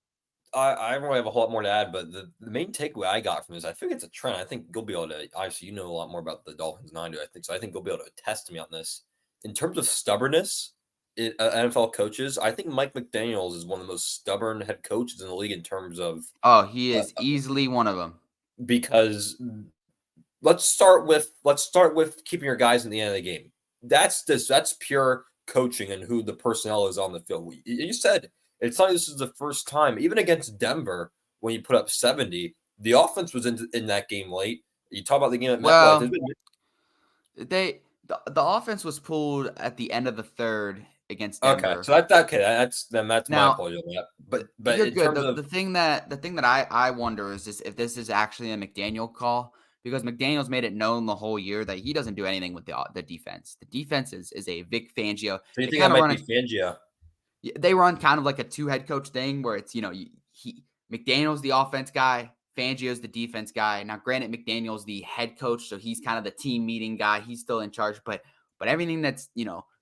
I don't really have a whole lot more to add, but the main takeaway I got from this, I think it's a trend. I think you'll be able to, obviously, you know a lot more about the Dolphins than I do, I think. So I think you'll be able to attest to me on this. In terms of stubbornness, NFL coaches, I think Mike McDaniels is one of the most stubborn head coaches in the league in terms of, Oh, he uh, is easily one of them. because let's start with keeping your guys in the end of the game. That's pure coaching and who the personnel is on the field. You said it's not like this is the first time, even against Denver when you put up 70, the offense was in that game late. You talk about the game at MetLife. Well, the offense was pulled at the end of the third against Okay, Denver. so that's my Now, apology on that. But you're in good. terms The of, thing that I wonder is just if this is actually a McDaniel call because McDaniel's made it known the whole year that he doesn't do anything with the defense. The defense is a Vic Fangio. so you They think that kind of might run be Fangio? they run kind of like a 2 head coach thing where it's McDaniel's the offense guy, Fangio's the defense guy. Now, granted, McDaniel's the head coach, so he's kind of the team meeting guy. He's still in charge, but everything that's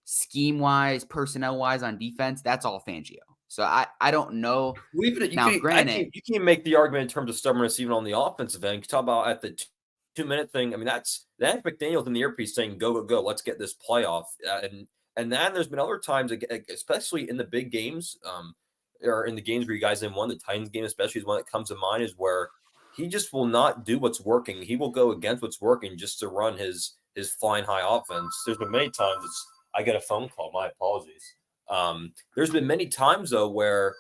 scheme wise, personnel wise on defense, that's all Fangio. So I don't know. Well, even you Now, can I granted, can you can make the argument in terms of stubbornness even on the offensive end. You talk about at the 2-minute thing. I mean, that's McDaniel's in the earpiece saying, "Go, go, go! Let's get this playoff." And then there's been other times, especially in the big games, or in the games where you guys didn't won. The Titans game, especially, is one that comes to mind. Is where he just will not do what's working. He will go against what's working just to run his flying high offense. There's been many times. I get a phone call. My apologies. There's been many times though where,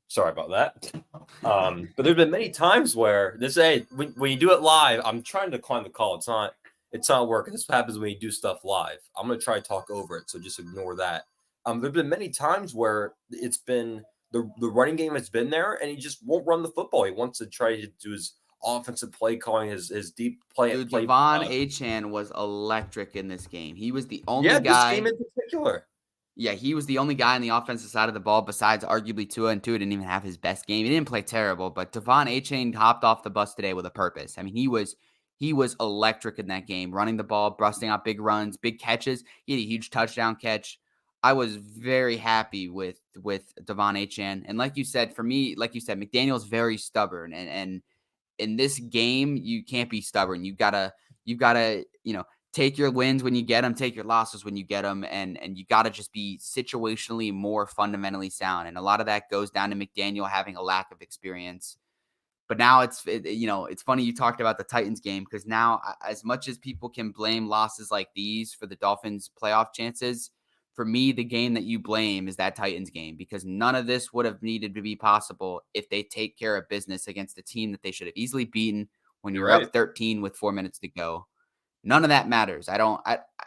sorry about that. But there's been many times where when you do it live, I'm trying to decline the call. It's not working. This happens when you do stuff live. I'm gonna try to talk over it, so just ignore that. There've been many times where it's been the running game has been there, and he just won't run the football. He wants to try to do his offensive play calling, his deep play dude, play. Devon Achan was electric in this game. He was the only Yeah, this game guy. in particular. Yeah, he was the only guy on the offensive side of the ball besides arguably Tua, and Tua didn't even have his best game. He didn't play terrible, but Devon Achane hopped off the bus today with a purpose. I mean, he was electric in that game, running the ball, busting out big runs, big catches. He had a huge touchdown catch. I was very happy with Devon Achane. And like you said, for me, like you said, McDaniel's very stubborn. And in this game, you can't be stubborn. You gotta, take your wins when you get them, take your losses when you get them, and you got to just be situationally more fundamentally sound. And a lot of that goes down to McDaniel having a lack of experience. But now it's funny you talked about the Titans game because now, as much as people can blame losses like these for the Dolphins' playoff chances, for me, the game that you blame is that Titans game because none of this would have needed to be possible if they take care of business against a team that they should have easily beaten when You're you're right. up 13 with 4 minutes to go. None of that matters.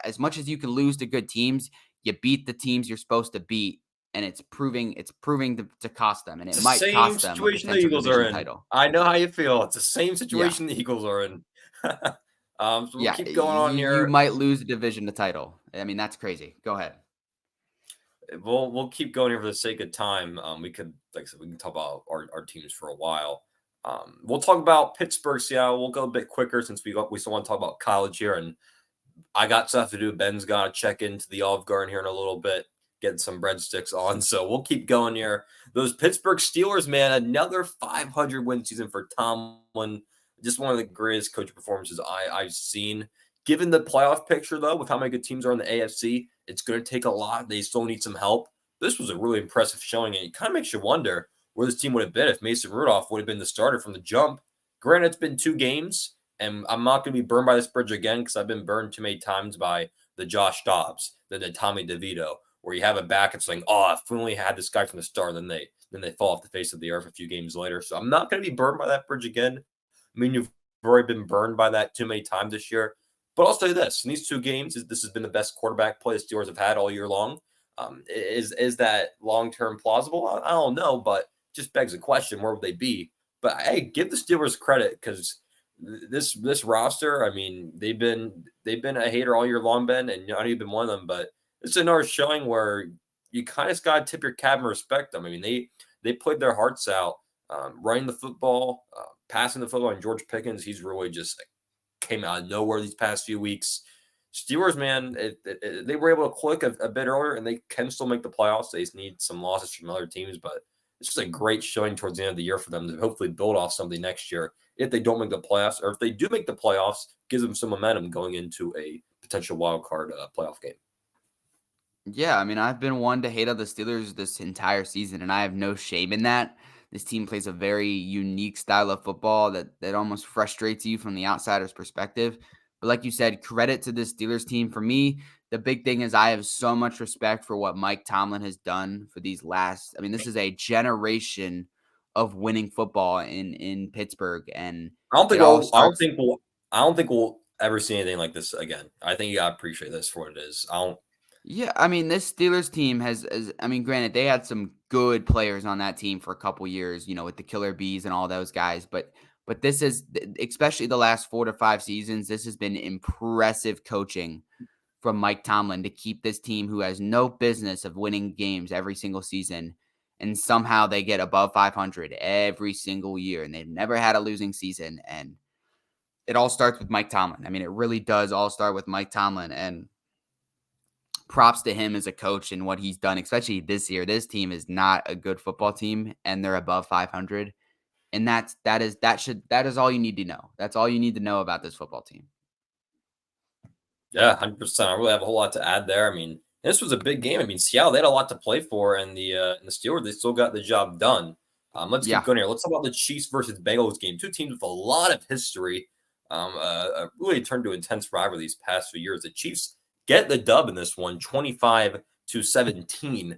As much as you can lose to good teams, you beat the teams you're supposed to beat, and it's proving to cost them, and It's it the might same cost them a situation the potential Eagles are division in. title. I know how you feel. It's the same Yeah. situation the Eagles are in. So we'll Yeah, keep going on you here. might lose a division to title. I mean, that's crazy. Go ahead. We'll keep going here for the sake of time. We could, like I said, we can talk about our teams for a while. We'll talk about Pittsburgh, Seattle. We'll go a bit quicker since we still want to talk about college here, and I got stuff to do. Ben's got to check into the Olive Garden here in a little bit, getting some breadsticks on. So we'll keep going here. Those Pittsburgh Steelers, man, another 500 win season for Tomlin. Just one of the greatest coaching performances I've seen. Given the playoff picture, though, with how many good teams are in the AFC, it's going to take a lot. They still need some help. This was a really impressive showing, and it kind of makes you wonder where this team would have been if Mason Rudolph would have been the starter from the jump. Granted, it's been 2 games, and I'm not going to be burned by this bridge again because I've been burned too many times by the Josh Dobbs, the Tommy DeVito, where you have a back and saying, "Oh, if we only had this guy from the start," then they fall off the face of the earth a few games later. So I'm not going to be burned by that bridge again. I mean, you've already been burned by that too many times this year. But I'll say this: in these 2 games, this has been the best quarterback play the Steelers have had all year long. Is that long term plausible? I don't know, but just begs the question: where would they be? But hey, give the Steelers credit because this roster, I mean, they've been a hater all year long, Ben, and not even one of them. But it's another showing where you kind of got to tip your cap and respect them. I mean, they played their hearts out, running the football, passing the football, and George Pickens, he's really just came out of nowhere these past few weeks. Steelers, man, they were able to click a bit earlier, and they can still make the playoffs. They just need some losses from other teams, but it's just a great showing towards the end of the year for them to hopefully build off something next year. If they don't make the playoffs, or if they do make the playoffs, gives them some momentum going into a potential wild card playoff game. Yeah, I mean, I've been one to hate on the Steelers this entire season, and I have no shame in that. This team plays a very unique style of football that almost frustrates you from the outsider's perspective. But like you said, credit to this Steelers team. For me, the big thing is I have so much respect for what Mike Tomlin has done for these last. I mean, this is a generation of winning football in Pittsburgh, and I don't it think all we'll. I don't starts. think we'll. I don't think we'll ever see anything like this again. I think you gotta appreciate this for what it is. I don't. Yeah, I mean, this Steelers team I mean, granted, they had some good players on that team for a couple years, with the Killer Bees and all those guys, but this is especially the last 4 to 5 seasons, this has been impressive coaching from Mike Tomlin to keep this team who has no business of winning games every single season, and somehow they get above 500 every single year, and they've never had a losing season, and it all starts with Mike Tomlin. I mean, it really does all start with Mike Tomlin, and props to him as a coach and what he's done, especially this year. This team is not a good football team, and they're above 500. And that is all you need to know. That's all you need to know about this football team. Yeah, 100%. I really have a whole lot to add there. I mean, this was a big game. I mean, Seattle, they had a lot to play for, and the Steelers, they still got the job done. Let's keep Yeah. going here. Let's talk about the Chiefs versus Bengals game. 2 teams with a lot of history. Really turned to intense rivalry these past few years. The Chiefs get the dub in this one, 25-17.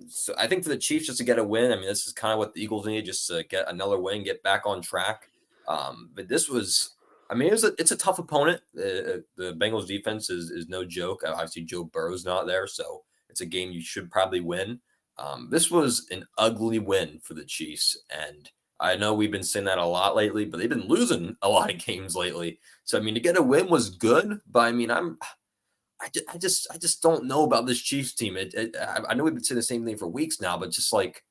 So I think for the Chiefs just to get a win, I mean, this is kind of what the Eagles need, just to get another win, get back on track. But this was, I mean, it's a tough opponent. The Bengals defense is no joke. Obviously, Joe Burrow's not there, so it's a game you should probably win. This was an ugly win for the Chiefs, and I know we've been saying that a lot lately, but they've been losing a lot of games lately. So I mean, to get a win was good, but I mean, I just don't know about this Chiefs team. I know we've been saying the same thing for weeks now, but just like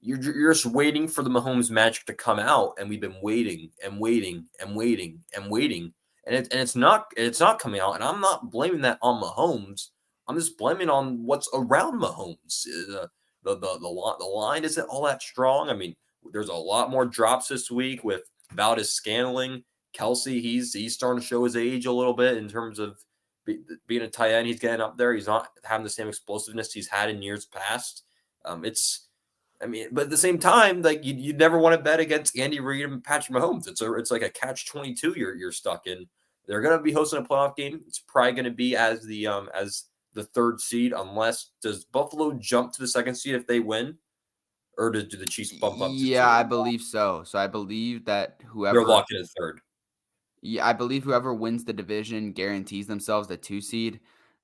you're just waiting for the Mahomes magic to come out, and we've been waiting and waiting and waiting and waiting, and it's not coming out. And I'm not blaming that on Mahomes. I'm just blaming on what's around Mahomes. The line isn't all that strong. I mean, there's a lot more drops this week with Valdez Scantling. Kelsey, he's starting to show his age a little bit in terms of being a tight end. He's getting up there. He's not having the same explosiveness he's had in years past. It's I mean, but at the same time, like you never want to bet against Andy Reid and Patrick Mahomes. It's like a catch-22 you're stuck in. They're gonna be hosting a playoff game. It's probably gonna be as the third seed, unless does Buffalo jump to the second seed if they win, or do the Chiefs bump up to Yeah, two? I believe so. So I believe that They're whoever locked in at third. Yeah, I believe whoever wins the division guarantees themselves the 2 seed.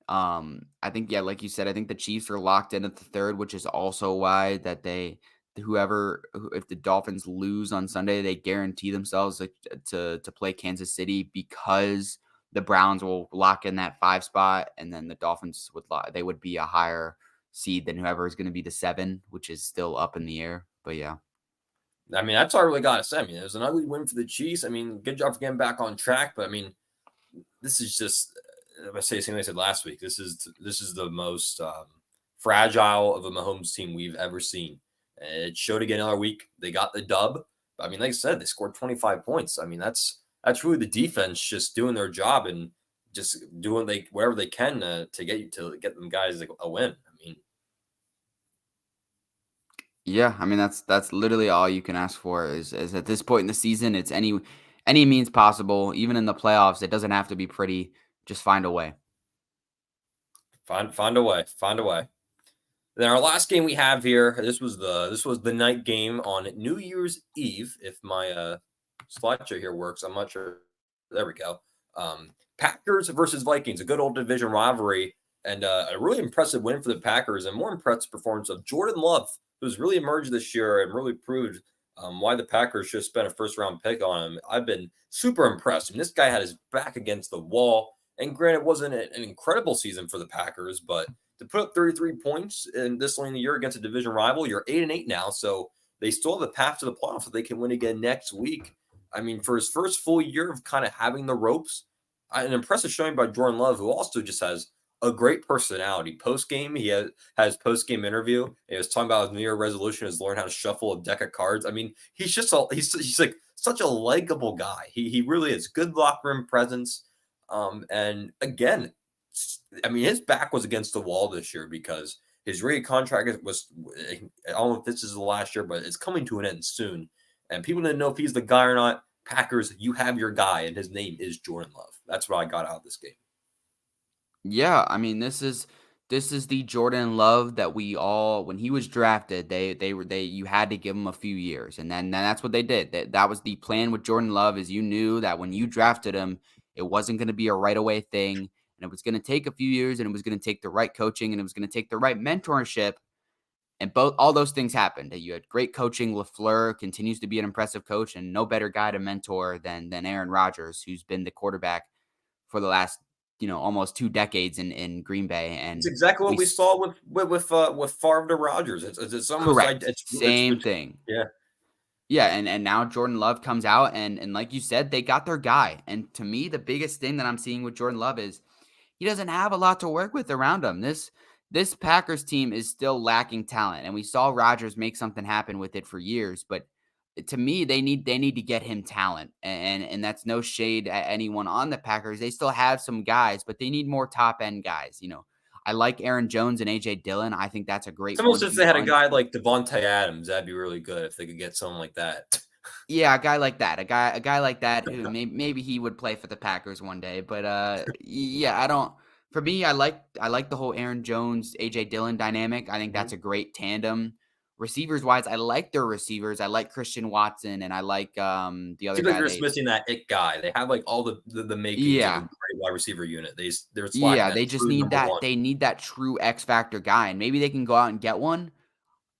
I think, yeah, like you said, I think the Chiefs are locked in at the 3rd, which is also why that if the Dolphins lose on Sunday, they guarantee themselves, like, to play Kansas City because the Browns will lock in that 5 spot, and then the Dolphins they would be a higher seed than whoever is gonna be the 7, which is still up in the air, but yeah. I mean, that's all I really got to say. I mean, it was an ugly win for the Chiefs. I mean, good job for getting back on track. But I mean, this is just, I say the same thing I said last week. This is the most fragile of a Mahomes team we've ever seen. It showed again another week. They got the dub. I mean, like I said, they scored 25 points. I mean, that's really the defense just doing their job and just doing whatever they can to get them guys a win. I mean, Yeah, I mean that's literally all you can ask for is at this point in the season, it's any means possible. Even in the playoffs, it doesn't have to be pretty. Just find a way. find a way, find a way. Then our last game we have here, this was the night game on New Year's Eve. If my slideshow here works, I'm not sure. There we go. Packers versus Vikings, a good old division rivalry, and a really impressive win for the Packers, and more impressive performance of Jordan Love, who's really emerged this year and really proved why the Packers should have spent a first round pick on him. I've been super impressed. I mean, this guy had his back against the wall, and granted, it wasn't an incredible season for the Packers, but to put up 33 points in this late in the year against a division rival, you're 8-8 now, so they still have a path to the playoffs if they can win again next week. I mean, for his first full year of kind of having the ropes, an impressive showing by Jordan Love, who also just has a great personality. Post game, he has post game interview. He was talking about his New Year resolution is learn how to shuffle a deck of cards. I mean, he's like such a likable guy. He really is good locker room presence. And again, I mean, his back was against the wall this year because his rookie contract was, I don't know if this is the last year, but it's coming to an end soon. And people didn't know if he's the guy or not. Packers, you have your guy, and his name is Jordan Love. That's what I got out of this game. Yeah, I mean this is the Jordan Love that we all when he was drafted, they you had to give him a few years. And then that's what they did. That was the plan with Jordan Love is you knew that when you drafted him, it wasn't going to be a right away thing. And it was going to take a few years and it was going to take the right coaching and it was going to take the right mentorship. And all those things happened. You had great coaching. LaFleur continues to be an impressive coach and no better guy to mentor than Aaron Rodgers, who's been the quarterback for the last, almost 2 decades in Green Bay, It's and exactly what we we s saw with Favre to Rodgers. It's almost like correct, same thing. yeah. Yeah, and now Jordan Love comes out and like you said, they got their guy, and to me, the biggest thing that I'm seeing with Jordan Love is he doesn't have a lot to work with around him. This Packers team is still lacking talent, and we saw Rodgers make something happen with it for years, but to me, they need to get him talent, and that's no shade at anyone on the Packers. They still have some guys, but they need more top end guys. I like Aaron Jones and AJ Dillon. I think that's a It's great almost as if they one-two had a punch. guy like Devontae Adams. That'd be really good if they could get someone like that. Yeah, a guy like that, a guy like that who maybe he would play for the Packers one day. But yeah, I don't. For me, I like the whole Aaron Jones AJ Dillon dynamic. I think that's Mhm. a great tandem. Receivers wise, I like their receivers. I like Christian Watson and I like the other Seems like guy. they're just missing that it guy. They have like all the makings of a Yeah, great wide receiver unit. They're just lacking yeah, that they just true need number that. one. They need that true X factor guy, and maybe they can go out and get one.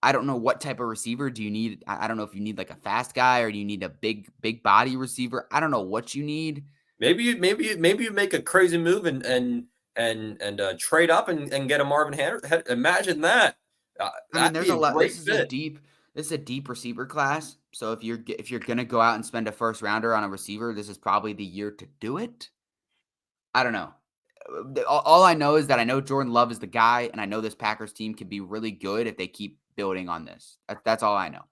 I don't know what type of receiver do you need. I don't know if you need like a fast guy or do you need a big body receiver. I don't know what you need. Maybe you make a crazy move and trade up and get a Marvin Hanner. Imagine that. I mean, That'd there's be a a lot. great fit. This is a deep receiver class. So if you're gonna go out and spend a first rounder on a receiver, this is probably the year to do it. I don't know. All I know is that I know Jordan Love is the guy, and I know this Packers team can be really good if they keep building on this. That's all I know.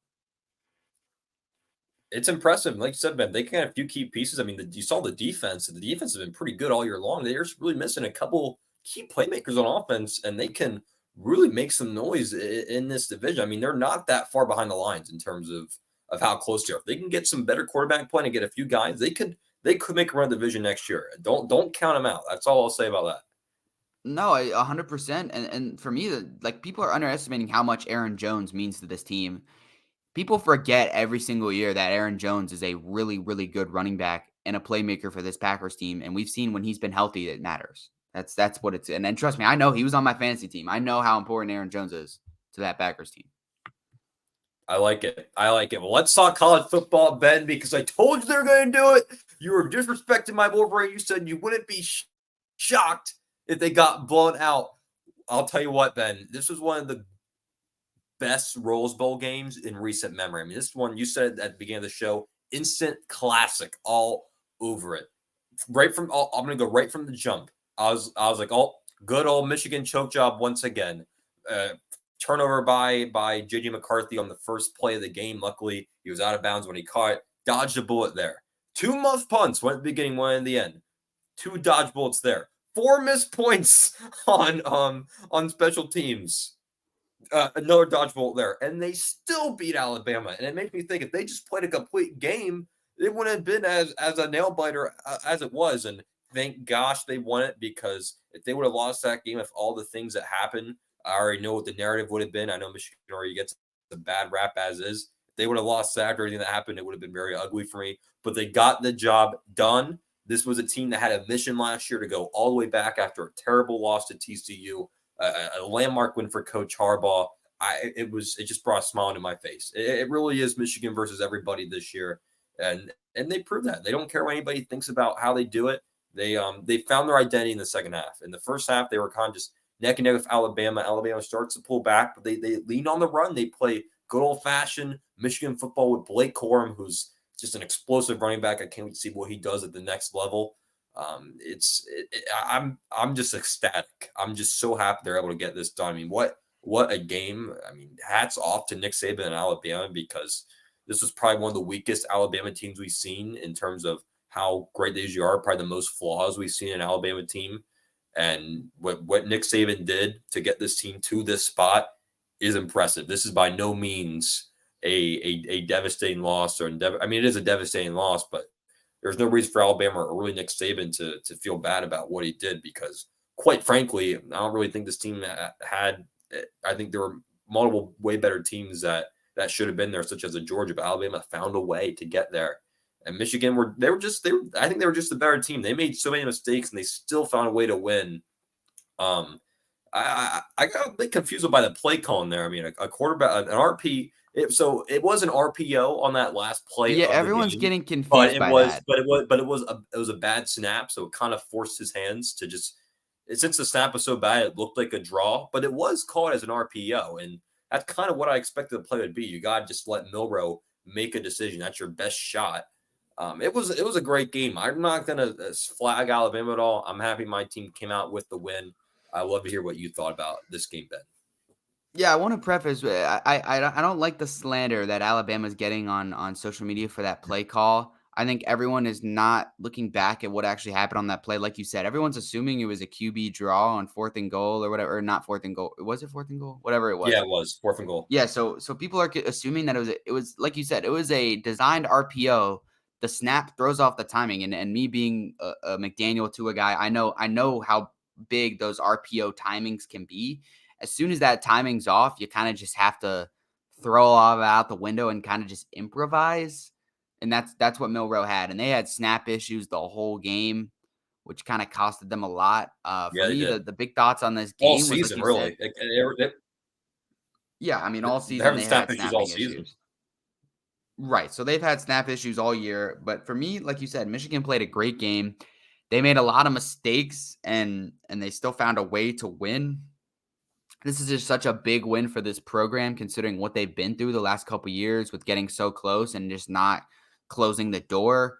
It's impressive. Like you said, Ben, they can have a few key pieces. I mean, you saw the defense. The defense has been pretty good all year long. They're just really missing a couple key playmakers on offense, and they can really make some noise in this division. I mean, they're not that far behind the lines in terms of how close they are. If they can get some better quarterback play and get a few guys, they could make a run division next year. Don't count them out. That's all I'll say about that. No, 100%. And for me, like people are underestimating how much Aaron Jones means to this team. People forget every single year that Aaron Jones is a really, really good running back. and a playmaker for this Packers team. And we've seen when he's been healthy, it matters. That's what it's. And then trust me, I know he was on my fantasy team. I know how important Aaron Jones is to that Packers team. I like it. Well, let's talk college football, Ben, because I told you they were going to do it. You were disrespecting my Wolverine. You said you wouldn't be shocked if they got blown out. I'll tell you what, Ben, this was one of the best Rose Bowl games in recent memory. I mean, this one, you said at the beginning of the show, instant classic all over it. I'm going to go right from the jump. I was like, oh, good old Michigan choke job once again. Turnover by JJ McCarthy on the first play of the game. Luckily, he was out of bounds when he caught it. Dodged a bullet there. 2 muff punts, one at the beginning, one in the end. 2 dodge bullets there. 4 missed points on special teams. Another dodge bullet there. And they still beat Alabama. And it makes me think if they just played a complete game, it wouldn't have been as a nail biter as it was. And thank gosh they won it, because if they would have lost that game, if all the things that happened, I already know what the narrative would have been. I know Michigan already gets a bad rap as is. If they would have lost that after everything that happened, it would have been very ugly for me. But they got the job done. This was a team that had a mission last year to go all the way back after a terrible loss to TCU, a landmark win for Coach Harbaugh. It just brought a smile into my face. It really is Michigan versus everybody this year, and they proved that. They don't care what anybody thinks about how they do it. They found their identity in the second half. In the first half, they were kind of just neck and neck with Alabama. Alabama starts to pull back, but they lean on the run. They play good old-fashioned Michigan football with Blake Corum, who's just an explosive running back. I can't wait to see what he does at the next level. I'm just ecstatic. I'm just so happy they're able to get this done. I mean, what a game. I mean, hats off to Nick Saban and Alabama, because this was probably one of the weakest Alabama teams we've seen in terms of how great they usually are, probably the most flaws we've seen in an Alabama team. And what Nick Saban did to get this team to this spot is impressive. This is by no means a devastating loss, or I mean, it is a devastating loss, but there's no reason for Alabama or really Nick Saban to feel bad about what he did, because quite frankly, I don't really think this team had. I think there were multiple way better teams that should have been there, such as Georgia, but Alabama found a way to get there. And Michigan I think they were just the better team. They made so many mistakes and they still found a way to win. I got a bit confused by the play calling there. I mean, a quarterback, an RP. It was an RPO on that last play. Yeah, of everyone's the game, getting confused by that. It was a bad snap, so it kind of forced his hands to just. Since the snap was so bad, it looked like a draw, but it was called as an RPO, and that's kind of what I expected the play would be. You got to just let Milroe make a decision. That's your best shot. It was a great game. I'm not gonna flag Alabama at all. I'm happy my team came out with the win. I love to hear what you thought about this game, Ben. Yeah, I want to preface. I don't like the slander that Alabama's getting on social media for that play call. I think everyone is not looking back at what actually happened on that play. Like you said, everyone's assuming it was a QB draw on 4th and goal or whatever, or not 4th and goal. Was it 4th and goal? Whatever it was. Yeah, it was 4th and goal. Yeah, so people are assuming that it was like you said, it was a designed RPO. The snap throws off the timing, and me being a McDaniel to a guy, I know how big those RPO timings can be. As soon as that timing's off, you kind of just have to throw all of it out the window and kind of just improvise. And that's what Milroe had. And they had snap issues the whole game, which kind of costed them a lot. For me, the big thoughts on this all game was, like season, you really. said, yeah, I mean, all They're season having they snap had issues all snapping season. issues. Right. So they've had snap issues all year. But for me, like you said, Michigan played a great game. They made a lot of mistakes and they still found a way to win. This is just such a big win for this program, considering what they've been through the last couple of years with getting so close and just not closing the door.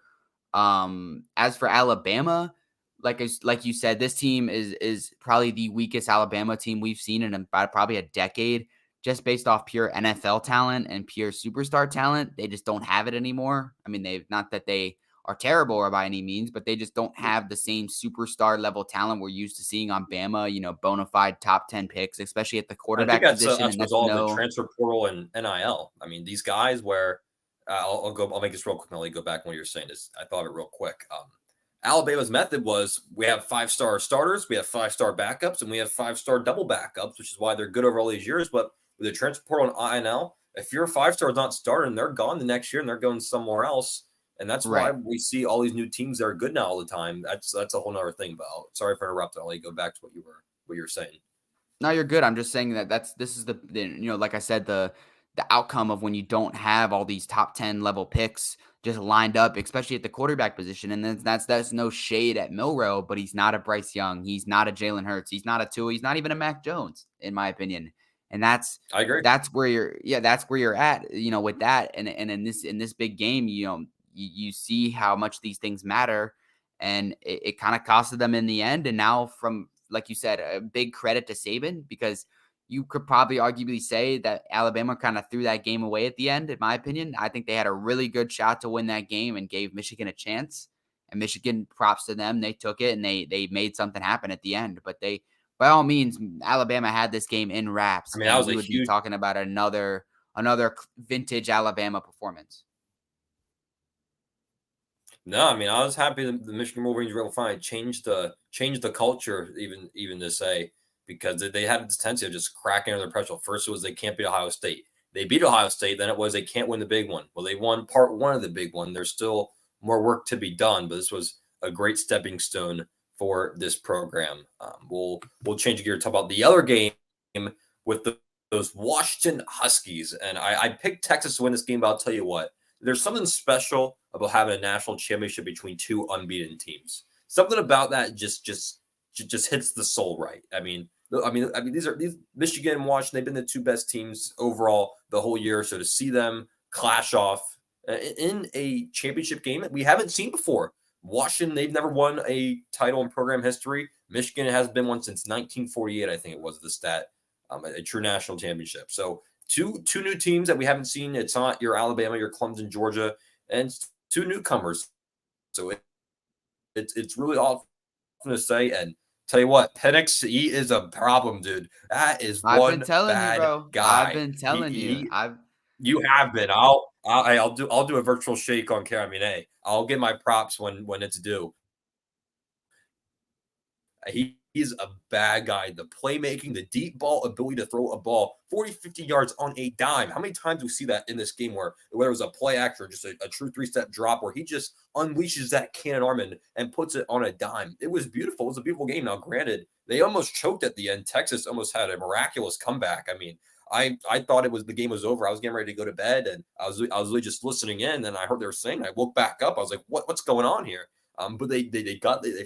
As for Alabama, like you said, this team is probably the weakest Alabama team we've seen in about probably a decade, just based off pure NFL talent and pure superstar talent. They just don't have it anymore. I mean, they've not that they are terrible or by any means, but they just don't have the same superstar level talent we're used to seeing on Bama, bona fide top 10 picks, especially at the I think quarterback position. that's what's all the transfer portal and NIL. I mean, these guys where I'll make this real quick and I'll go back on what you're saying. I thought of it real quick. Alabama's method was we have 5-star starters, we have 5-star backups, and we have 5-star double backups, which is why they're good over all these years. But with the transfer portal and INL, if your 5-star is not starting, they're gone the next year and they're going somewhere else. And that's why Right. we see all these new teams that are good now all the time. That's a whole nother thing. But sorry for interrupting. I'll let you go back to what you were saying. No, you're good. I'm just saying that this is like I said, the outcome of when you don't have all these top 10 level picks just lined up, especially at the quarterback position. And then that's no shade at Milrow, but he's not a Bryce Young. He's not a Jalen Hurts. He's not a Tua. He's not even a Mac Jones, in my opinion. And I agree. that's where you're at, with that. And in this big game, you see how much these things matter. And it kind of costed them in the end. And now, from like you said, a big credit to Saban, because you could probably arguably say that Alabama kind of threw that game away at the end. In my opinion, I think they had a really good shot to win that game and gave Michigan a chance. And Michigan, props to them, they took it and they made something happen at the end. But they, by all means, Alabama had this game in wraps, I mean, that and was we a would be huge. talking about another vintage Alabama performance. No, I mean, I was happy the Michigan Wolverines were able to finally change the culture, even to say, because they had this tendency of just cracking under pressure. First, it was they can't beat Ohio State. They beat Ohio State. Then it was they can't win the big one. Well, they won part one of the big one. There's still more work to be done, but this was a great stepping stone for this program. We'll change gear, talk about the other game with those Washington Huskies, and I picked Texas to win this game. But I'll tell you what, there's something special about having a national championship between two unbeaten teams. Something about that just hits the soul right. I mean, these Michigan and Washington. They've been the two best teams overall the whole year. So to see them clash off in a championship game that we haven't seen before. Washington, they've never won a title in program history. Michigan hasn't been one since 1948, I think it was the stat, a true national championship. So two new teams that we haven't seen. It's not your Alabama, your Clemson, Georgia, and two newcomers. So it's really awesome to say. And tell you what, Penix, he is a problem, dude. That is I've been one telling you, bad bro. I've guy. been He, telling you. he you have been. I'll do a virtual shake on camera. I mean, hey, I'll get my props when it's due. He's a bad guy. The playmaking, the deep ball ability to throw a ball 40, 50 yards on a dime. How many times do we see that in this game where whether it was a play action or just a true three-step drop where he just unleashes that cannon arm and puts it on a dime? It was beautiful. It was a beautiful game. Now, granted, they almost choked at the end. Texas almost had a miraculous comeback. I mean, I thought the game was over. I was getting ready to go to bed, and I was really just listening in. And I heard they were saying. I woke back up. I was like, what's going on here? But they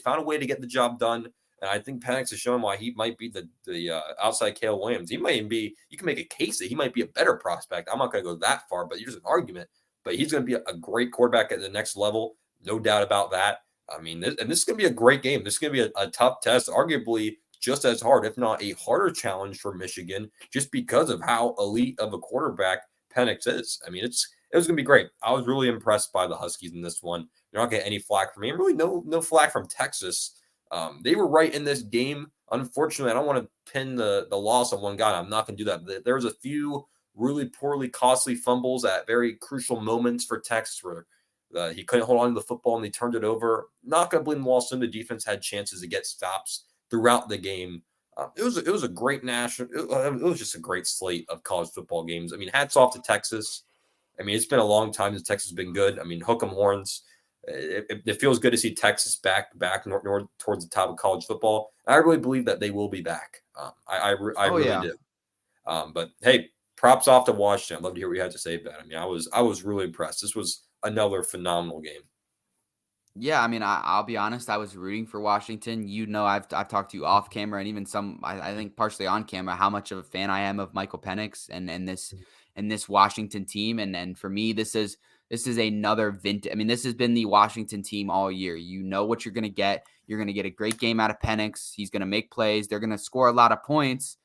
found a way to get the job done. And I think Penix is showing why he might be the outside Caleb Williams. He might even be. You can make a case that he might be a better prospect. I'm not going to go that far, but here's an argument. But he's going to be a great quarterback at the next level, no doubt about that. I mean, this is going to be a great game. This is going to be a tough test, arguably just as hard, if not a harder challenge for Michigan, just because of how elite of a quarterback Penix is. I mean, it was going to be great. I was really impressed by the Huskies in this one. You're not getting any flack from me, and really no flack from Texas. They were right in this game. Unfortunately, I don't want to pin the loss on one guy. I'm not going to do that. There was a few really poorly costly fumbles at very crucial moments for Texas where he couldn't hold on to the football and they turned it over. Not going to blame the loss. The defense had chances to get stops throughout the game. It was a great national. It was just a great slate of college football games. I mean, hats off to Texas. I mean, it's been a long time since Texas has been good. I mean, hook 'em horns. It feels good to see Texas back north towards the top of college football. I really believe that they will be back. I Oh really yeah. do. But hey, props off to Washington. I'd love to hear what you had to say about it. I mean, I was really impressed. This was another phenomenal game. Yeah, I mean, I'll be honest. I was rooting for Washington. I've talked to you off camera and even I think partially on camera how much of a fan I am of Michael Penix and this Washington team. And for me, this is another vintage. I mean, this has been the Washington team all year. You know what you're going to get. You're going to get a great game out of Penix. He's going to make plays. They're going to score a lot of points.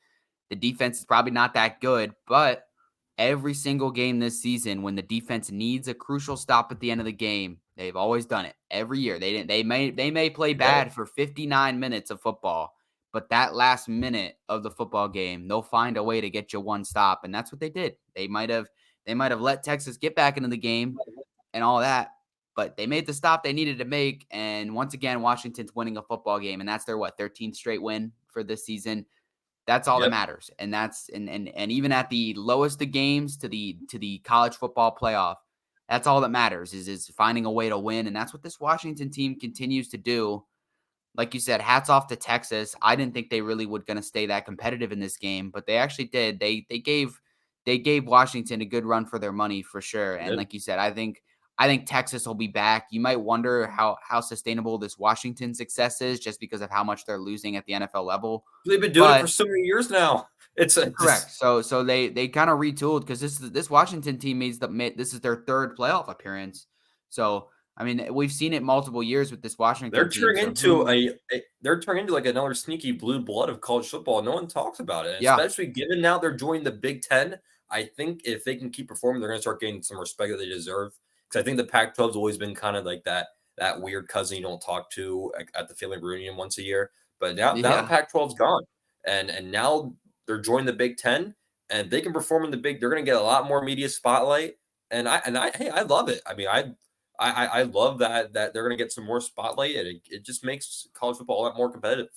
The defense is probably not that good, but every single game this season, when the defense needs a crucial stop at the end of the game, they've always done it every year. They may play Right. bad for 59 minutes of football, but that last minute of the football game, they'll find a way to get you one stop, and that's what they did. They might have let Texas get back into the game and all that, but they made the stop they needed to make. And once again, Washington's winning a football game, and that's their 13th straight win for this season. That's all that Yep. matters. And even at the lowest of games to the college football playoff, That's all that matters is finding a way to win, and that's what this Washington team continues to do. Like you said, hats off to Texas. I didn't think they really would gonna stay that competitive in this game, but they actually did. They gave Washington a good run for their money for sure. They And did. like you said, I think Texas will be back. You might wonder how sustainable this Washington success is just because of how much they're losing at the NFL level. They've been doing it for But so many years now. It's correct. just So they kind of retooled because this Washington team this is their third playoff appearance. So I mean, we've seen it multiple years with this they're Washington team. turning So into who they're turning into like another sneaky blue blood of college football. No one talks about it, and yeah. especially given now they're joining the Big Ten. I think if they can keep performing, they're going to start getting some respect that they deserve. Because I think the Pac-12's always been kind of like that weird cousin you don't talk to at the family reunion once a year. But now the Yeah. Pac-12's gone, and now they're joining the Big Ten, and they can perform in the big. They're going to get a lot more media spotlight, and hey, I love it. I mean, I love that they're going to get some more spotlight, and it just makes college football a lot more competitive.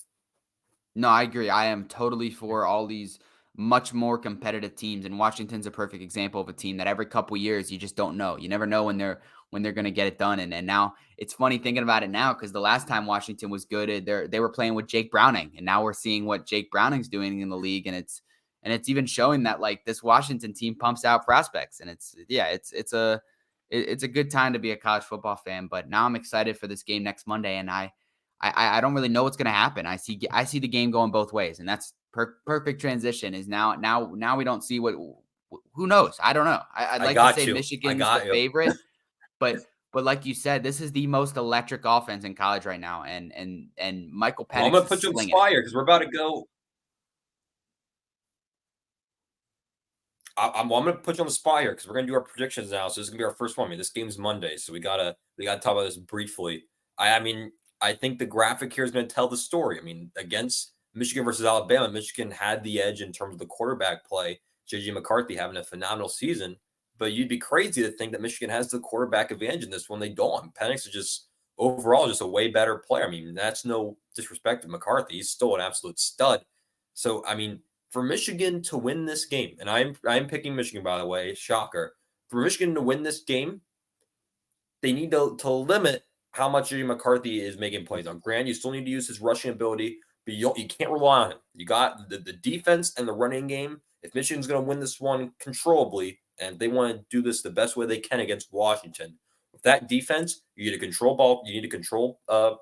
No, I agree. I am totally for all these much more competitive teams, and Washington's a perfect example of a team that every couple years you just don't know. You never know when they're going to get it done. And now it's funny thinking about it now because the last time Washington was good, they were playing with Jake Browning, and now we're seeing what Jake Browning's doing in the league, and it's even showing that like this Washington team pumps out prospects, and it's a good time to be a college football fan. But now I'm excited for this game next Monday, and I don't really know what's going to happen. I see the game going both ways, and that's perfect transition. Is now we don't see who knows. I don't know. I'd I like to got say you. I Michigan's the got you. favorite, but like you said, this is the most electric offense in college right now, and Michael Well, I'm Penix gonna is put you on slinging it. fire because we're about to go. I'm gonna put you on the spot here because we're gonna do our predictions now. So this is gonna be our first one. I mean, this game's Monday, so we gotta talk about this briefly. I mean, I think the graphic here is gonna tell the story. I mean, against Michigan versus Alabama, Michigan had the edge in terms of the quarterback play. JJ McCarthy having a phenomenal season, but you'd be crazy to think that Michigan has the quarterback advantage in this one. They don't. Penix is just overall just a way better player. I mean, that's no disrespect to McCarthy; he's still an absolute stud. So, I mean, for Michigan to win this game, and I'm picking Michigan by the way, shocker. For Michigan to win this game, they need to limit how much Jimmy McCarthy is making plays. Now, Grant, you still need to use his rushing ability, but you can't rely on him. You got the defense and the running game. If Michigan's going to win this one controllably, and they want to do this the best way they can against Washington, with that defense, you need to control ball. You need to control time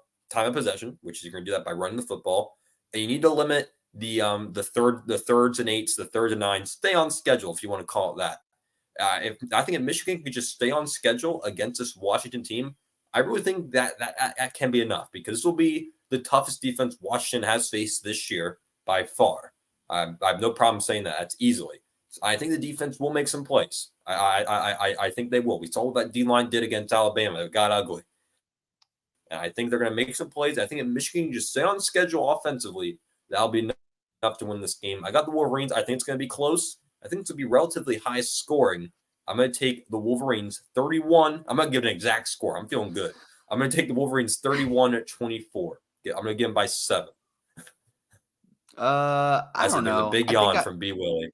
of possession, which is you're going to do that by running the football, and you need to limit the thirds and eights, the thirds and nines. Stay on schedule if you want to call it that. If I think if Michigan could just stay on schedule against this Washington team, I really think that can be enough because this will be the toughest defense Washington has faced this year by far. I have no problem saying that. That's easily. So I think the defense will make some plays. I think they will. We saw what that D line did against Alabama. It got ugly. And I think they're going to make some plays. I think if Michigan can just stay on schedule offensively, that'll be enough to win this game. I got the Wolverines. I think it's going to be close. I think it's going to be relatively high scoring. I'm going to take the Wolverines 31. I'm not giving an exact score. I'm feeling good. I'm going to take the Wolverines 31-24. I'm going to give them by 7. I I see don't there's a know. big yawn from B. Willie.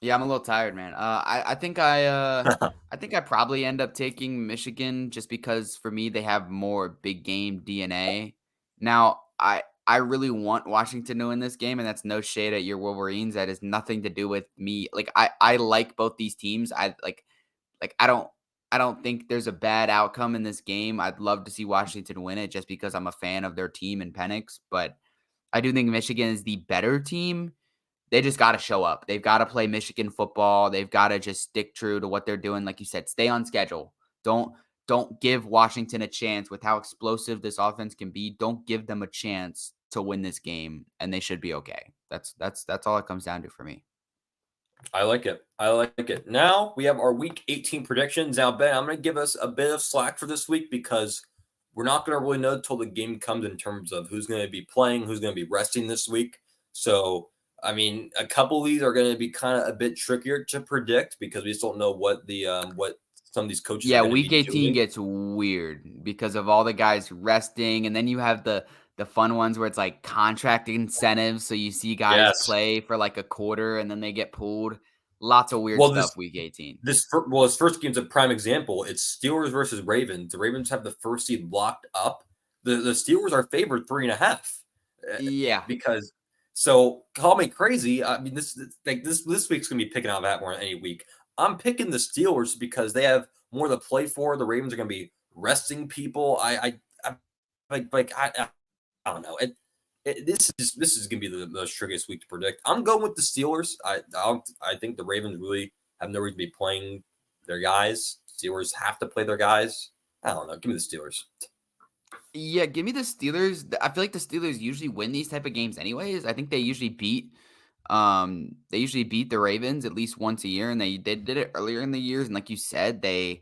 Yeah, I'm a little tired, man. I think I probably end up taking Michigan just because for me they have more big game DNA. Now, I really want Washington to win this game, and that's no shade at your Wolverines. That has nothing to do with me. Like I like both these teams. I don't think there's a bad outcome in this game. I'd love to see Washington win it just because I'm a fan of their team and Penix, but I do think Michigan is the better team. They just gotta show up. They've gotta play Michigan football. They've gotta just stick true to what they're doing. Like you said, stay on schedule. Don't give Washington a chance with how explosive this offense can be. Don't give them a chance to win this game, and they should be okay. That's all it comes down to for me. I like it. I like it. Now we have our week 18 predictions. Now, Ben, I'm going to give us a bit of slack for this week because we're not going to really know until the game comes in terms of who's going to be playing, who's going to be resting this week. So, I mean, a couple of these are going to be kind of a bit trickier to predict because we just don't know what some of these coaches are Yeah, going to week be 18 doing. gets weird because of all the guys resting, and then you have the fun ones where it's like contract incentives. So you see guys Yes. play for like a quarter and then they get pulled. Lots of weird Well, this stuff week 18. his first game's a prime example. It's Steelers versus Ravens. The Ravens have the first seed locked up. The Steelers are favored 3.5 Yeah. because so call me crazy. I mean this week's gonna be picking out of that more than any week. I'm picking the Steelers because they have more to play for. The Ravens are gonna be resting people. I I don't know. This is gonna be the most trickiest week to predict. I'm going with the Steelers. I think the Ravens really have no reason to be playing their guys. Steelers have to play their guys. I don't know. Give me the Steelers. Yeah, give me the Steelers. I feel like the Steelers usually win these type of games anyways. I think they usually beat the Ravens at least once a year, and they did it earlier in the years. And like you said, they're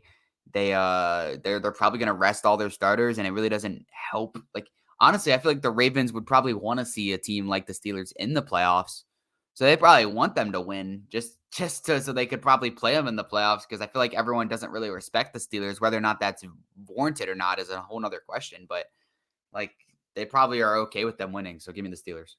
probably gonna rest all their starters, and it really doesn't help. Like honestly, I feel like the Ravens would probably want to see a team like the Steelers in the playoffs. So they probably want them to win so they could probably play them in the playoffs because I feel like everyone doesn't really respect the Steelers. Whether or not that's warranted or not is a whole nother question. But like they probably are okay with them winning. So give me the Steelers.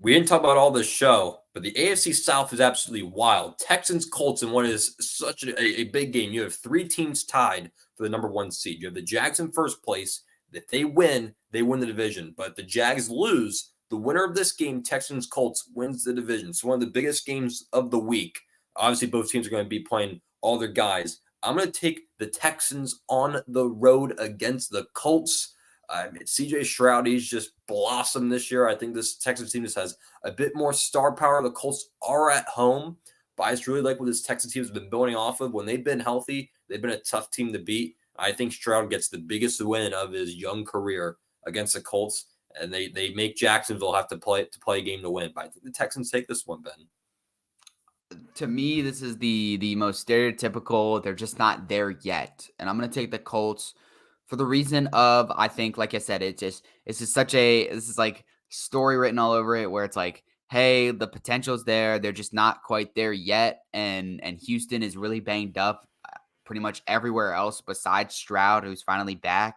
We didn't talk about all this show, but the AFC South is absolutely wild. Texans, Colts, in what is such a big game. You have three teams tied for the number one seed. You have the Jags in first place. If they win the division. But if the Jags lose, the winner of this game, Texans, Colts, wins the division. So one of the biggest games of the week. Obviously, both teams are going to be playing all their guys. I'm going to take the Texans on the road against the Colts. CJ Stroud, he's just blossomed this year. I think this Texans team just has a bit more star power. The Colts are at home, but I just really like what this Texans team has been building off of. When they've been healthy, they've been a tough team to beat. I think Stroud gets the biggest win of his young career against the Colts, and they make Jacksonville have to play a game to win. But I think the Texans take this one, Ben. To me, this is the most stereotypical. They're just not there yet, and I'm gonna take the Colts for the reason of I think, like I said, it's just such a this is like story written all over it where it's like, hey, the potential's there. They're just not quite there yet, and Houston is really banged up, pretty much everywhere else besides Stroud, who's finally back.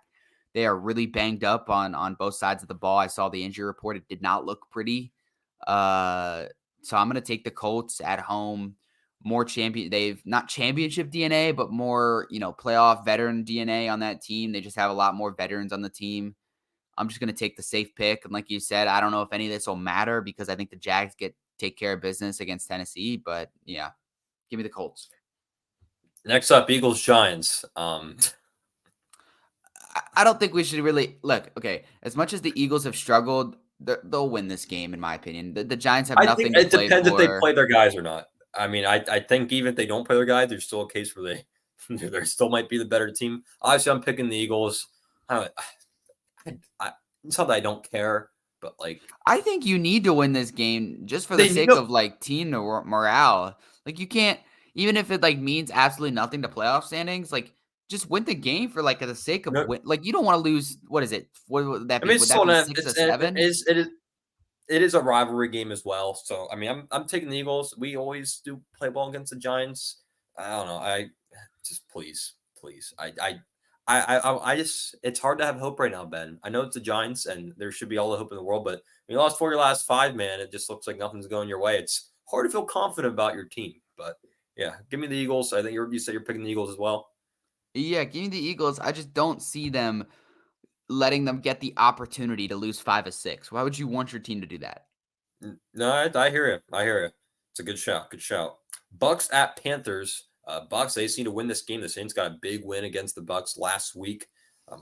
They are really banged up on both sides of the ball. I saw the injury report; it did not look pretty. Uh, so I'm gonna take the Colts at home. More champion. They've not championship DNA, but more playoff veteran DNA on that team. They just have a lot more veterans on the team. I'm just gonna take the safe pick, and like you said, I don't know if any of this will matter because I think the Jags take care of business against Tennessee. But yeah, give me the Colts. Next up, Eagles Giants. I don't think we should really look. Okay, as much as the Eagles have struggled, they'll win this game, in my opinion. The Giants have I think nothing to it play depends if they for. play their guys or not. I mean, I think even if they don't play their guys, there's still a case where they still might be the better team. Obviously, I'm picking the Eagles. I, it's not that I don't care, but like I think you need to win this game just for the they you sake know of like team morale. Like you can't, even if it like means absolutely nothing to playoff standings. Like just win the game for like the sake of no, win. Like you don't want to lose. What is it? What would that I be? mean Would it's that still be an six or it's seven? it is a rivalry game as well. So I mean, I'm taking the Eagles. We always do play ball against the Giants. I don't know. I just please. I just it's hard to have hope right now, Ben. I know it's the Giants, and there should be all the hope in the world, but when you lost 4 of your last 5, man, it just looks like nothing's going your way. It's hard to feel confident about your team, but yeah, give me the Eagles. I think you said you're picking the Eagles as well. Yeah, give me the Eagles. I just don't see them letting them get the opportunity to lose 5 of 6. Why would you want your team to do that? No, I hear you. I hear you. It's a good shout. Good shout. Bucks at Panthers. Bucks, they just need to win this game. The Saints got a big win against the Bucks last week.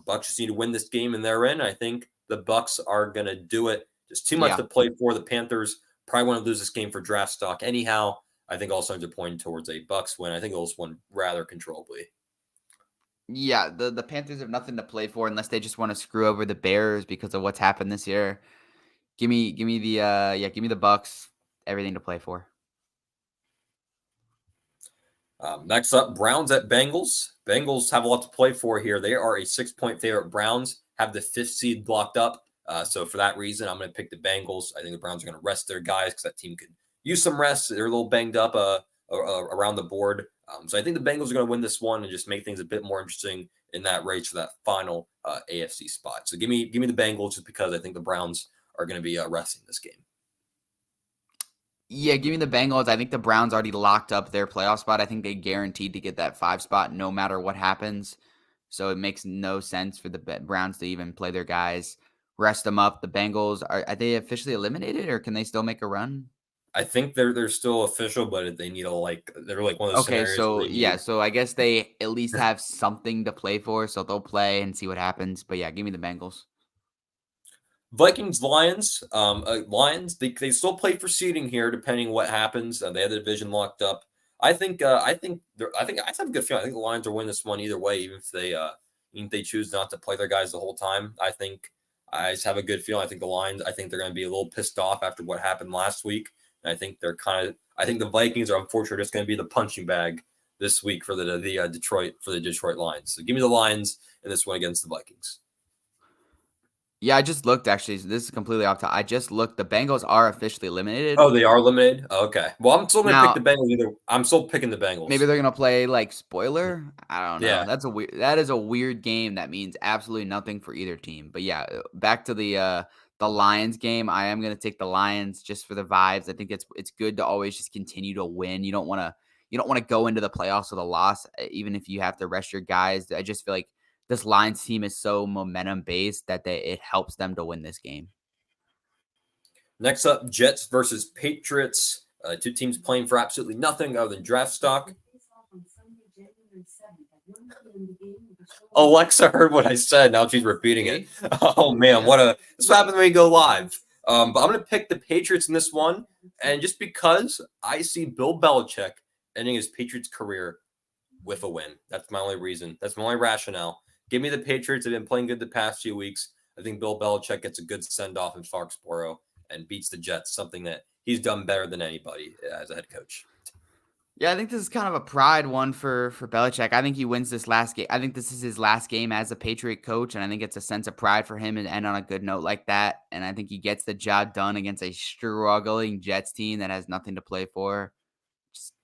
Bucks just need to win this game, and they're in. I think the Bucks are gonna do it. Just too much Yeah. to play for. The Panthers probably want to lose this game for draft stock. Anyhow, I think all signs are pointing towards a Bucks win. I think they'll just win rather controllably. Yeah, the Panthers have nothing to play for unless they just want to screw over the Bears because of what's happened this year. Give me the give me the Bucks. Everything to play for. Next up, Browns at Bengals. Bengals have a lot to play for here. They are a 6-point favorite. Browns have the 5th seed blocked up. So for that reason, I'm going to pick the Bengals. I think the Browns are going to rest their guys because that team could use some rest. They're a little banged up around the board. So I think the Bengals are going to win this one and just make things a bit more interesting in that race for that final AFC spot. So give me the Bengals just because I think the Browns are going to be resting this game. Yeah, give me the Bengals. I think the Browns already locked up their playoff spot. I think they guaranteed to get that 5 spot no matter what happens. So it makes no sense for the Browns to even play their guys, rest them up. The Bengals, are they officially eliminated or can they still make a run? I think they're still official, but they need they're like one of those Okay, scenarios where so you yeah, need. so I guess they at least have something to play for, so they'll play and see what happens. But yeah, give me the Bengals. Vikings, Lions. Lions. They still play for seeding here, depending what happens. They have the division locked up. I think. I have a good feeling. I think the Lions will win this one either way, even if they choose not to play their guys the whole time. I just have a good feeling. I think the Lions. I think they're going to be a little pissed off after what happened last week. And I think they're kind of. I think the Vikings are unfortunately just going to be the punching bag this week for the Detroit Lions. So give me the Lions in this one against the Vikings. Yeah, I just looked actually. So this is completely off top. I just looked. The Bengals are officially eliminated. Oh, they are limited? Okay. Well, I'm still gonna pick the Now, Bengals either. I'm still picking the maybe Bengals. they're gonna play like spoiler. I don't know. Yeah. That is a weird game that means absolutely nothing for either team. But yeah, back to the Lions game. I am gonna take the Lions just for the vibes. I think it's good to always just continue to win. You don't wanna go into the playoffs with a loss, even if you have to rest your guys. I just feel like this Lions team is so momentum based that it helps them to win this game. Next up, Jets versus Patriots. Two teams playing for absolutely nothing other than draft stock. Alexa heard what I said. Now she's repeating it. See? Oh man, Yeah. this happens when we go live. But I'm gonna pick the Patriots in this one, and just because I see Bill Belichick ending his Patriots career with a win. That's my only reason. That's my only rationale. Give me the Patriots. They've been playing good the past few weeks. I think Bill Belichick gets a good send off in Foxborough and beats the Jets, something that he's done better than anybody as a head coach. Yeah, I think this is kind of a pride one for Belichick. I think he wins this last game. I think this is his last game as a Patriot coach, and I think it's a sense of pride for him to end on a good note like that. And I think he gets the job done against a struggling Jets team that has nothing to play for.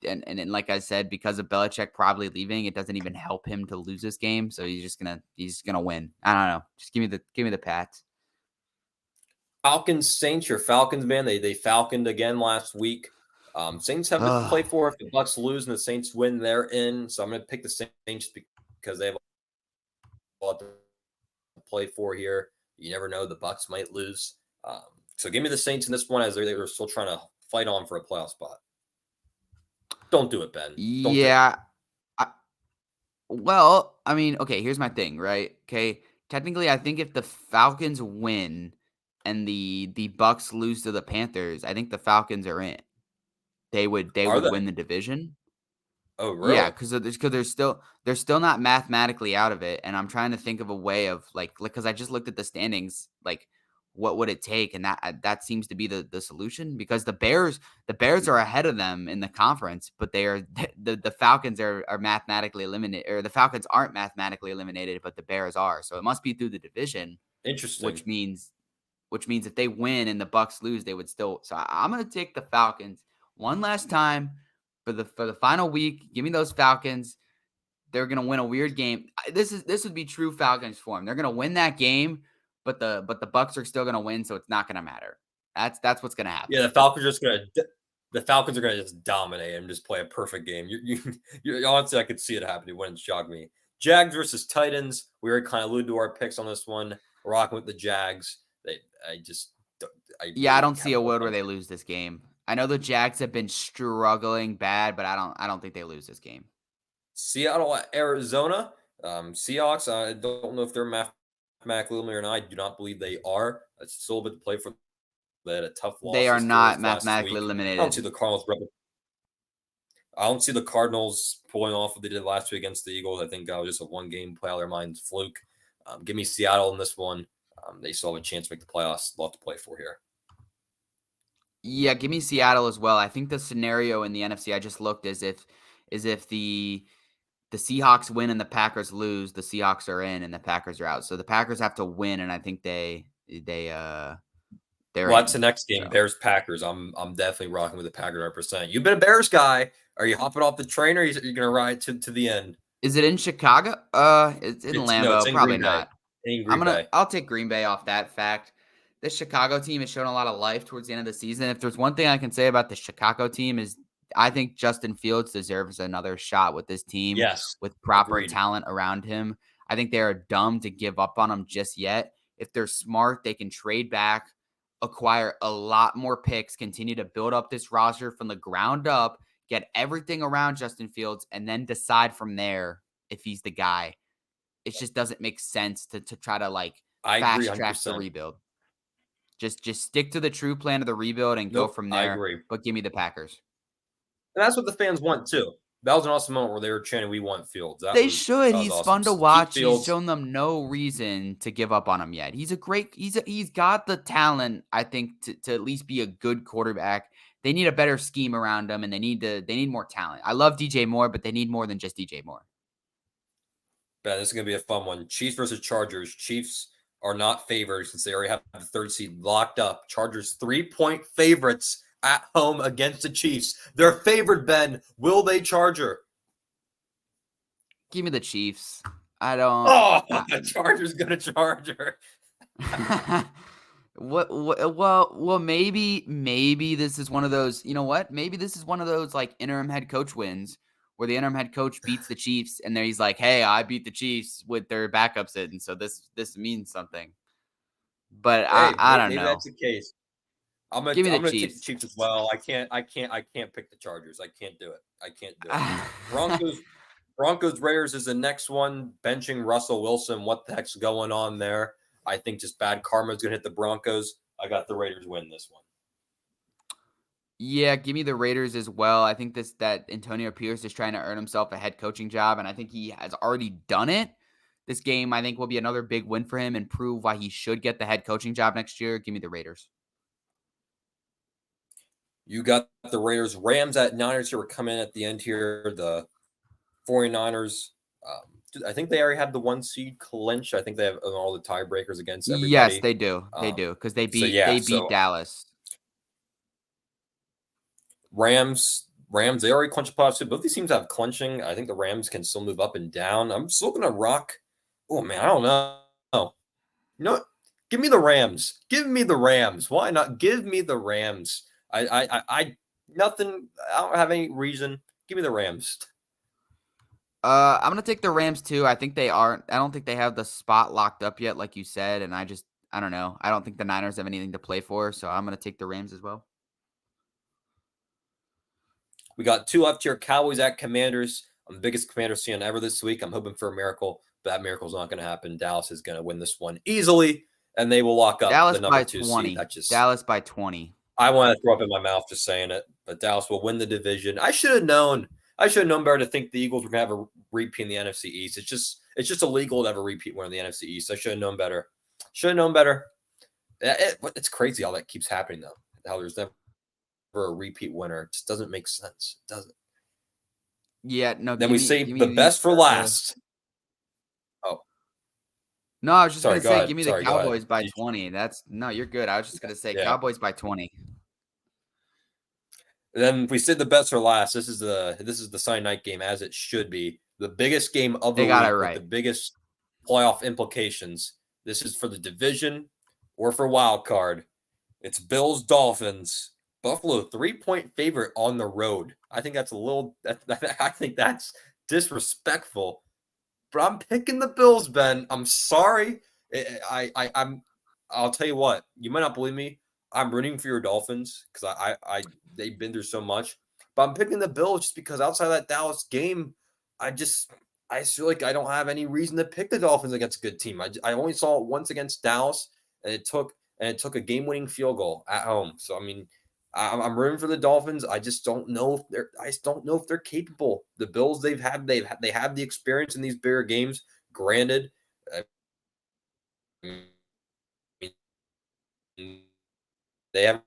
And like I said, because of Belichick probably leaving, it doesn't even help him to lose this game. So he's gonna win. I don't know. Just give me the Pats. Falcons, Saints, your Falcons, man. They falconed again last week. Saints have to play Ugh. for. If the Bucks lose and the Saints win, they're in. So I'm going to pick the Saints because they have a lot to play for here. You never know; the Bucks might lose. So give me the Saints in this one as they're still trying to fight on for a playoff spot. Don't do it, Ben. Don't do it. Yeah. Well, I mean, okay, here's my thing, right? Okay, technically, I think if the Falcons win and the Bucks lose to the Panthers, I think the Falcons are in. They Are would they? win the division. Oh, Yeah, really? because they're still not mathematically out of it, and I'm trying to think of a way of because I just looked at the standings, like what would it take, and that seems to be the solution because the Bears are ahead of them in the conference, but they are the Falcons are mathematically eliminated, or the Falcons aren't mathematically eliminated, but the Bears are, so it must be through the division, Interesting. which means if they win and the Bucks lose, they would still. So I'm gonna take the Falcons one last time for the final week. Give me those Falcons. They're gonna win a weird game. This would be true Falcons form. They're gonna win that game, but the Bucks are still gonna win, so it's not gonna matter. That's what's gonna Yeah, happen. the Falcons are gonna just dominate and just play a perfect game. Honestly, I could see it happen. It wouldn't shock me. Jags versus Titans. We already kind of alluded to our picks on this one. Rocking with the Jags. They, I just, I Yeah, I really don't see have a no world where they confidence. lose this game. I know the Jags have been struggling bad, but I don't think they lose this game. Seattle, Arizona. Seahawks. I don't know if they're mathematically eliminated or not. I do not believe they are. It's still a bit to play for. They had a tough They loss to are the not Steelers last mathematically week. I don't see eliminated. the Cardinals I don't see the Cardinals pulling off what they did last week against the Eagles. I think that was just a one-game play out of their minds fluke. Give me Seattle in this one. They still have a chance to make the playoffs. A lot to play for here. Yeah, give me Seattle as well. I think the scenario in the NFC I just looked is if the Seahawks win and the Packers lose, the Seahawks are in and the Packers are out. So the Packers have to win, and I think they're Well, that's the in. next game. So Bears Packers. I'm definitely rocking with the Packers 100%. You've been a Bears guy. Are you hopping off the train or are you gonna ride to the end? is it in Chicago? It's in It's Lambeau. in Probably Green Bay. not. In I'm Green gonna Bay. I'll take Green Bay off that fact. this Chicago team has shown a lot of life towards the end of the season. If there's one thing I can say about the Chicago team is I think Justin Fields deserves another shot with this team Yes, with proper agreed. talent around him. I think they are dumb to give up on him just yet. If they're smart, they can trade back, acquire a lot more picks, continue to build up this roster from the ground up, get everything around Justin Fields, and then decide from there if he's the guy. It just doesn't make sense to try to like I agree fast track the 100%. rebuild. Just stick to the true plan of the rebuild and go Nope, from I there. agree. But give me the Packers. And that's what the fans want too. That was an awesome moment where they were chanting, "We want Fields." They should. That was He's awesome. fun to Keep watch. He's Fields. shown them no reason to give up on him yet. He's got the talent, I think, to at least be a good quarterback. They need a better scheme around him, and they need more talent. I love DJ Moore, but they need more than just DJ Moore. Man, this is gonna be a fun one. Chiefs versus Chargers. Chiefs are not favored since they already have the third seed locked up. Chargers 3-point favorites at home against the Chiefs. They're favored, Ben. Will they Charger? Give me the Chiefs. I don't. Oh, the Chargers gonna Charger. Well, maybe this is one of those, you know what? Maybe this is one of those like interim head coach wins where the interim head coach beats the Chiefs and then he's like, "Hey, I beat the Chiefs with their backups in, so this means something." But Hey, I don't maybe know. that's the case. I'm Give me the gonna take the Chiefs. Chiefs as well. I can't pick the Chargers. I can't do it. I can't do it. Broncos Raiders is the next one. Benching Russell Wilson. What the heck's going on there? I think just bad karma is gonna hit the Broncos. I got the Raiders win this one. Yeah, give me the Raiders as well. I think that Antonio Pierce is trying to earn himself a head coaching job, and I think he has already done it. This game, I think, will be another big win for him and prove why he should get the head coaching job next year. Give me the Raiders. You got the Raiders. Rams at Niners here. We're coming in at the end here. The 49ers. I think they already have the 1 seed clinch. I think they have all the tiebreakers against Yes, everybody. they do. They do because they So beat yeah, they beat Dallas. Rams, they already clinched the playoffs too. Both these teams have clinching. I think the Rams can still move up and down. I'm still gonna rock. Oh man, I don't know. You know what? Give me the Rams. Give me the Rams. Why not? Give me the Rams. I nothing. I don't have any reason. Give me the Rams. I'm gonna take the Rams too. I think they are. I don't think they have the spot locked up yet, like you said. And I don't know. I don't think the Niners have anything to play for, so I'm gonna take the Rams as well. We got two left here. Cowboys at Commanders. I'm the biggest Commanders fan ever this week. I'm hoping for a miracle, but that miracle's not going to happen. Dallas is going to win this one easily, and they will lock up Dallas the number by 2 20. seed. That just Dallas by 20. I want to throw up in my mouth just saying it, but Dallas will win the division. I should have known. I should have known better to think the Eagles were going to have a repeat in the NFC East. It's just illegal to have a repeat win in the NFC East. I should have known better. Should have known better. It's crazy how that keeps happening though. How there's never a repeat winner. It just doesn't make sense. It doesn't. Yeah, no. Then we save the best for last. Oh, no, I was just sorry, gonna say, ahead. give me Sorry, the go ahead. Cowboys by 20. No, you're good. I was just gonna say Yeah. Cowboys by 20. Then we said the best for last. This is the Sunday night game as it should be. The biggest game of the They got week it with right. the biggest playoff implications. This is for the division or for wild card. It's Bills Dolphins. Buffalo 3-point favorite on the road. I think that's a little. I think that's disrespectful. But I'm picking the Bills, Ben. I'm sorry. I'll tell you what. You might not believe me. I'm rooting for your Dolphins because they've been through so much. But I'm picking the Bills just because outside of that Dallas game, I just feel like I don't have any reason to pick the Dolphins against a good team. I only saw it once against Dallas, and it took a game-winning field goal at home. So I mean, I'm rooting for the Dolphins. I just don't know if they're capable. The Bills they have the experience in these bigger games. Granted, I mean, they haven't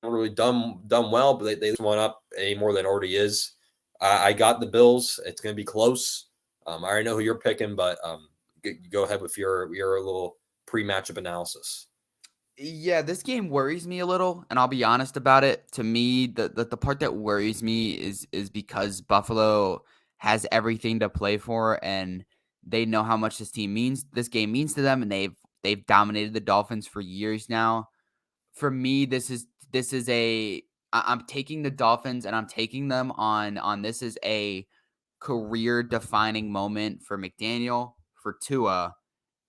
really done well, but they just went up any more than it already is. I got the Bills. It's going to be close. I already know who you're picking, but go ahead with your little pre-matchup analysis. Yeah, this game worries me a little, and I'll be honest about it. To me, the part that worries me is because Buffalo has everything to play for, and they know how much this game means to them, and They've dominated the Dolphins for years now. For me, I'm taking the Dolphins and I'm taking them on this is a career defining moment for McDaniel, for Tua,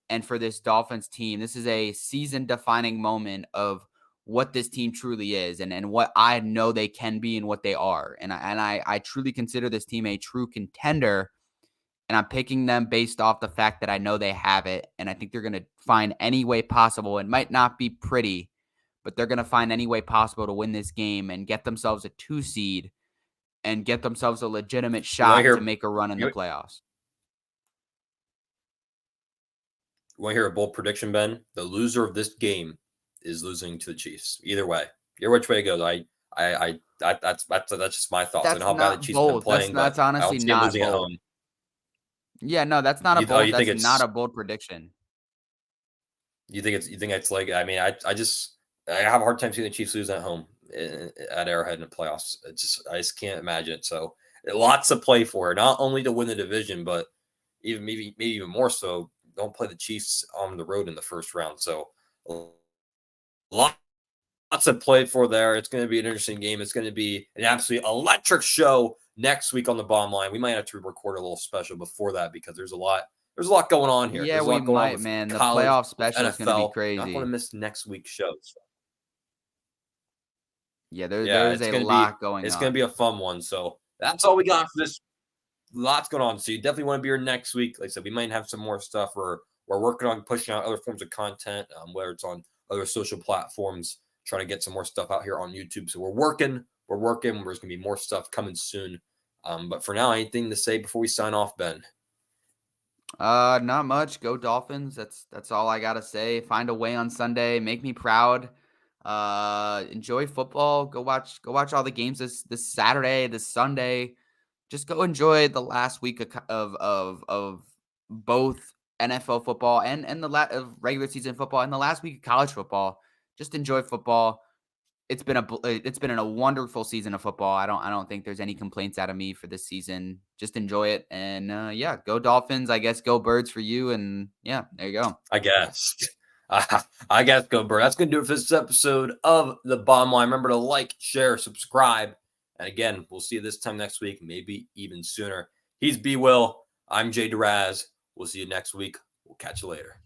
and for this Dolphins team. This is a season defining moment of what this team truly is and what I know they can be and what they are. And I truly consider this team a true contender. And I'm picking them based off the fact that I know they have it. And I think they're going to find any way possible. It might not be pretty, but they're going to find any way possible to win this game and get themselves a 2 seed and get themselves a legitimate You want to shot to hear make a run in the you, playoffs. you want to hear a bold prediction, Ben? The loser of this game is losing to the Chiefs. Either way, either which way it goes, that's just my thoughts. I know That's how bad the not Chiefs have been bold. playing, but That's I honestly don't see them not losing at bold. home. Yeah, no, that's not a bold. You think That's not it's a bold prediction. you think it's like I mean I have a hard time seeing the Chiefs lose at home at Arrowhead in the playoffs. I just can't imagine it. So lots to play for, not only to win the division, but maybe even more so. Don't play the Chiefs on the road in the first round. So lots to play for there. It's going to be an interesting game. It's going to be an absolutely electric show next week on the Bottom Line. We might have to record a little special before that because there's a lot going on here. Yeah, There's a we lot going on might, with man. The college, playoff with special is going to be NFL. Not going to crazy. miss next week's show. So. Yeah, Yeah, there's a lot going it's gonna on. be a fun one. So that's all we got for this. Lots going on. So you definitely want to be here next week. Like I said, we might have some more stuff. We're working on pushing out other forms of content, whether it's on other social platforms, trying to get some more stuff out here on YouTube. So we're working. There's gonna be more stuff coming soon. But for now, anything to say before we sign off, Ben? Not much. Go Dolphins. That's all I gotta say. Find a way on Sunday. Make me proud. Enjoy football. Go watch all the games this Saturday, this Sunday. Just go enjoy the last week of both NFL football and of regular season football and the last week of college football. Just enjoy football. It's been a wonderful season of football. I don't think there's any complaints out of me for this season. Just enjoy it and yeah, go Dolphins. I guess go Birds for you and yeah, there you go. I guess. I guess go Bird. That's going to do it for this episode of The Bottom Line. Remember to like, share, subscribe. And again, we'll see you this time next week, maybe even sooner. He's B. Will. I'm Jay Dorazio. We'll see you next week. We'll catch you later.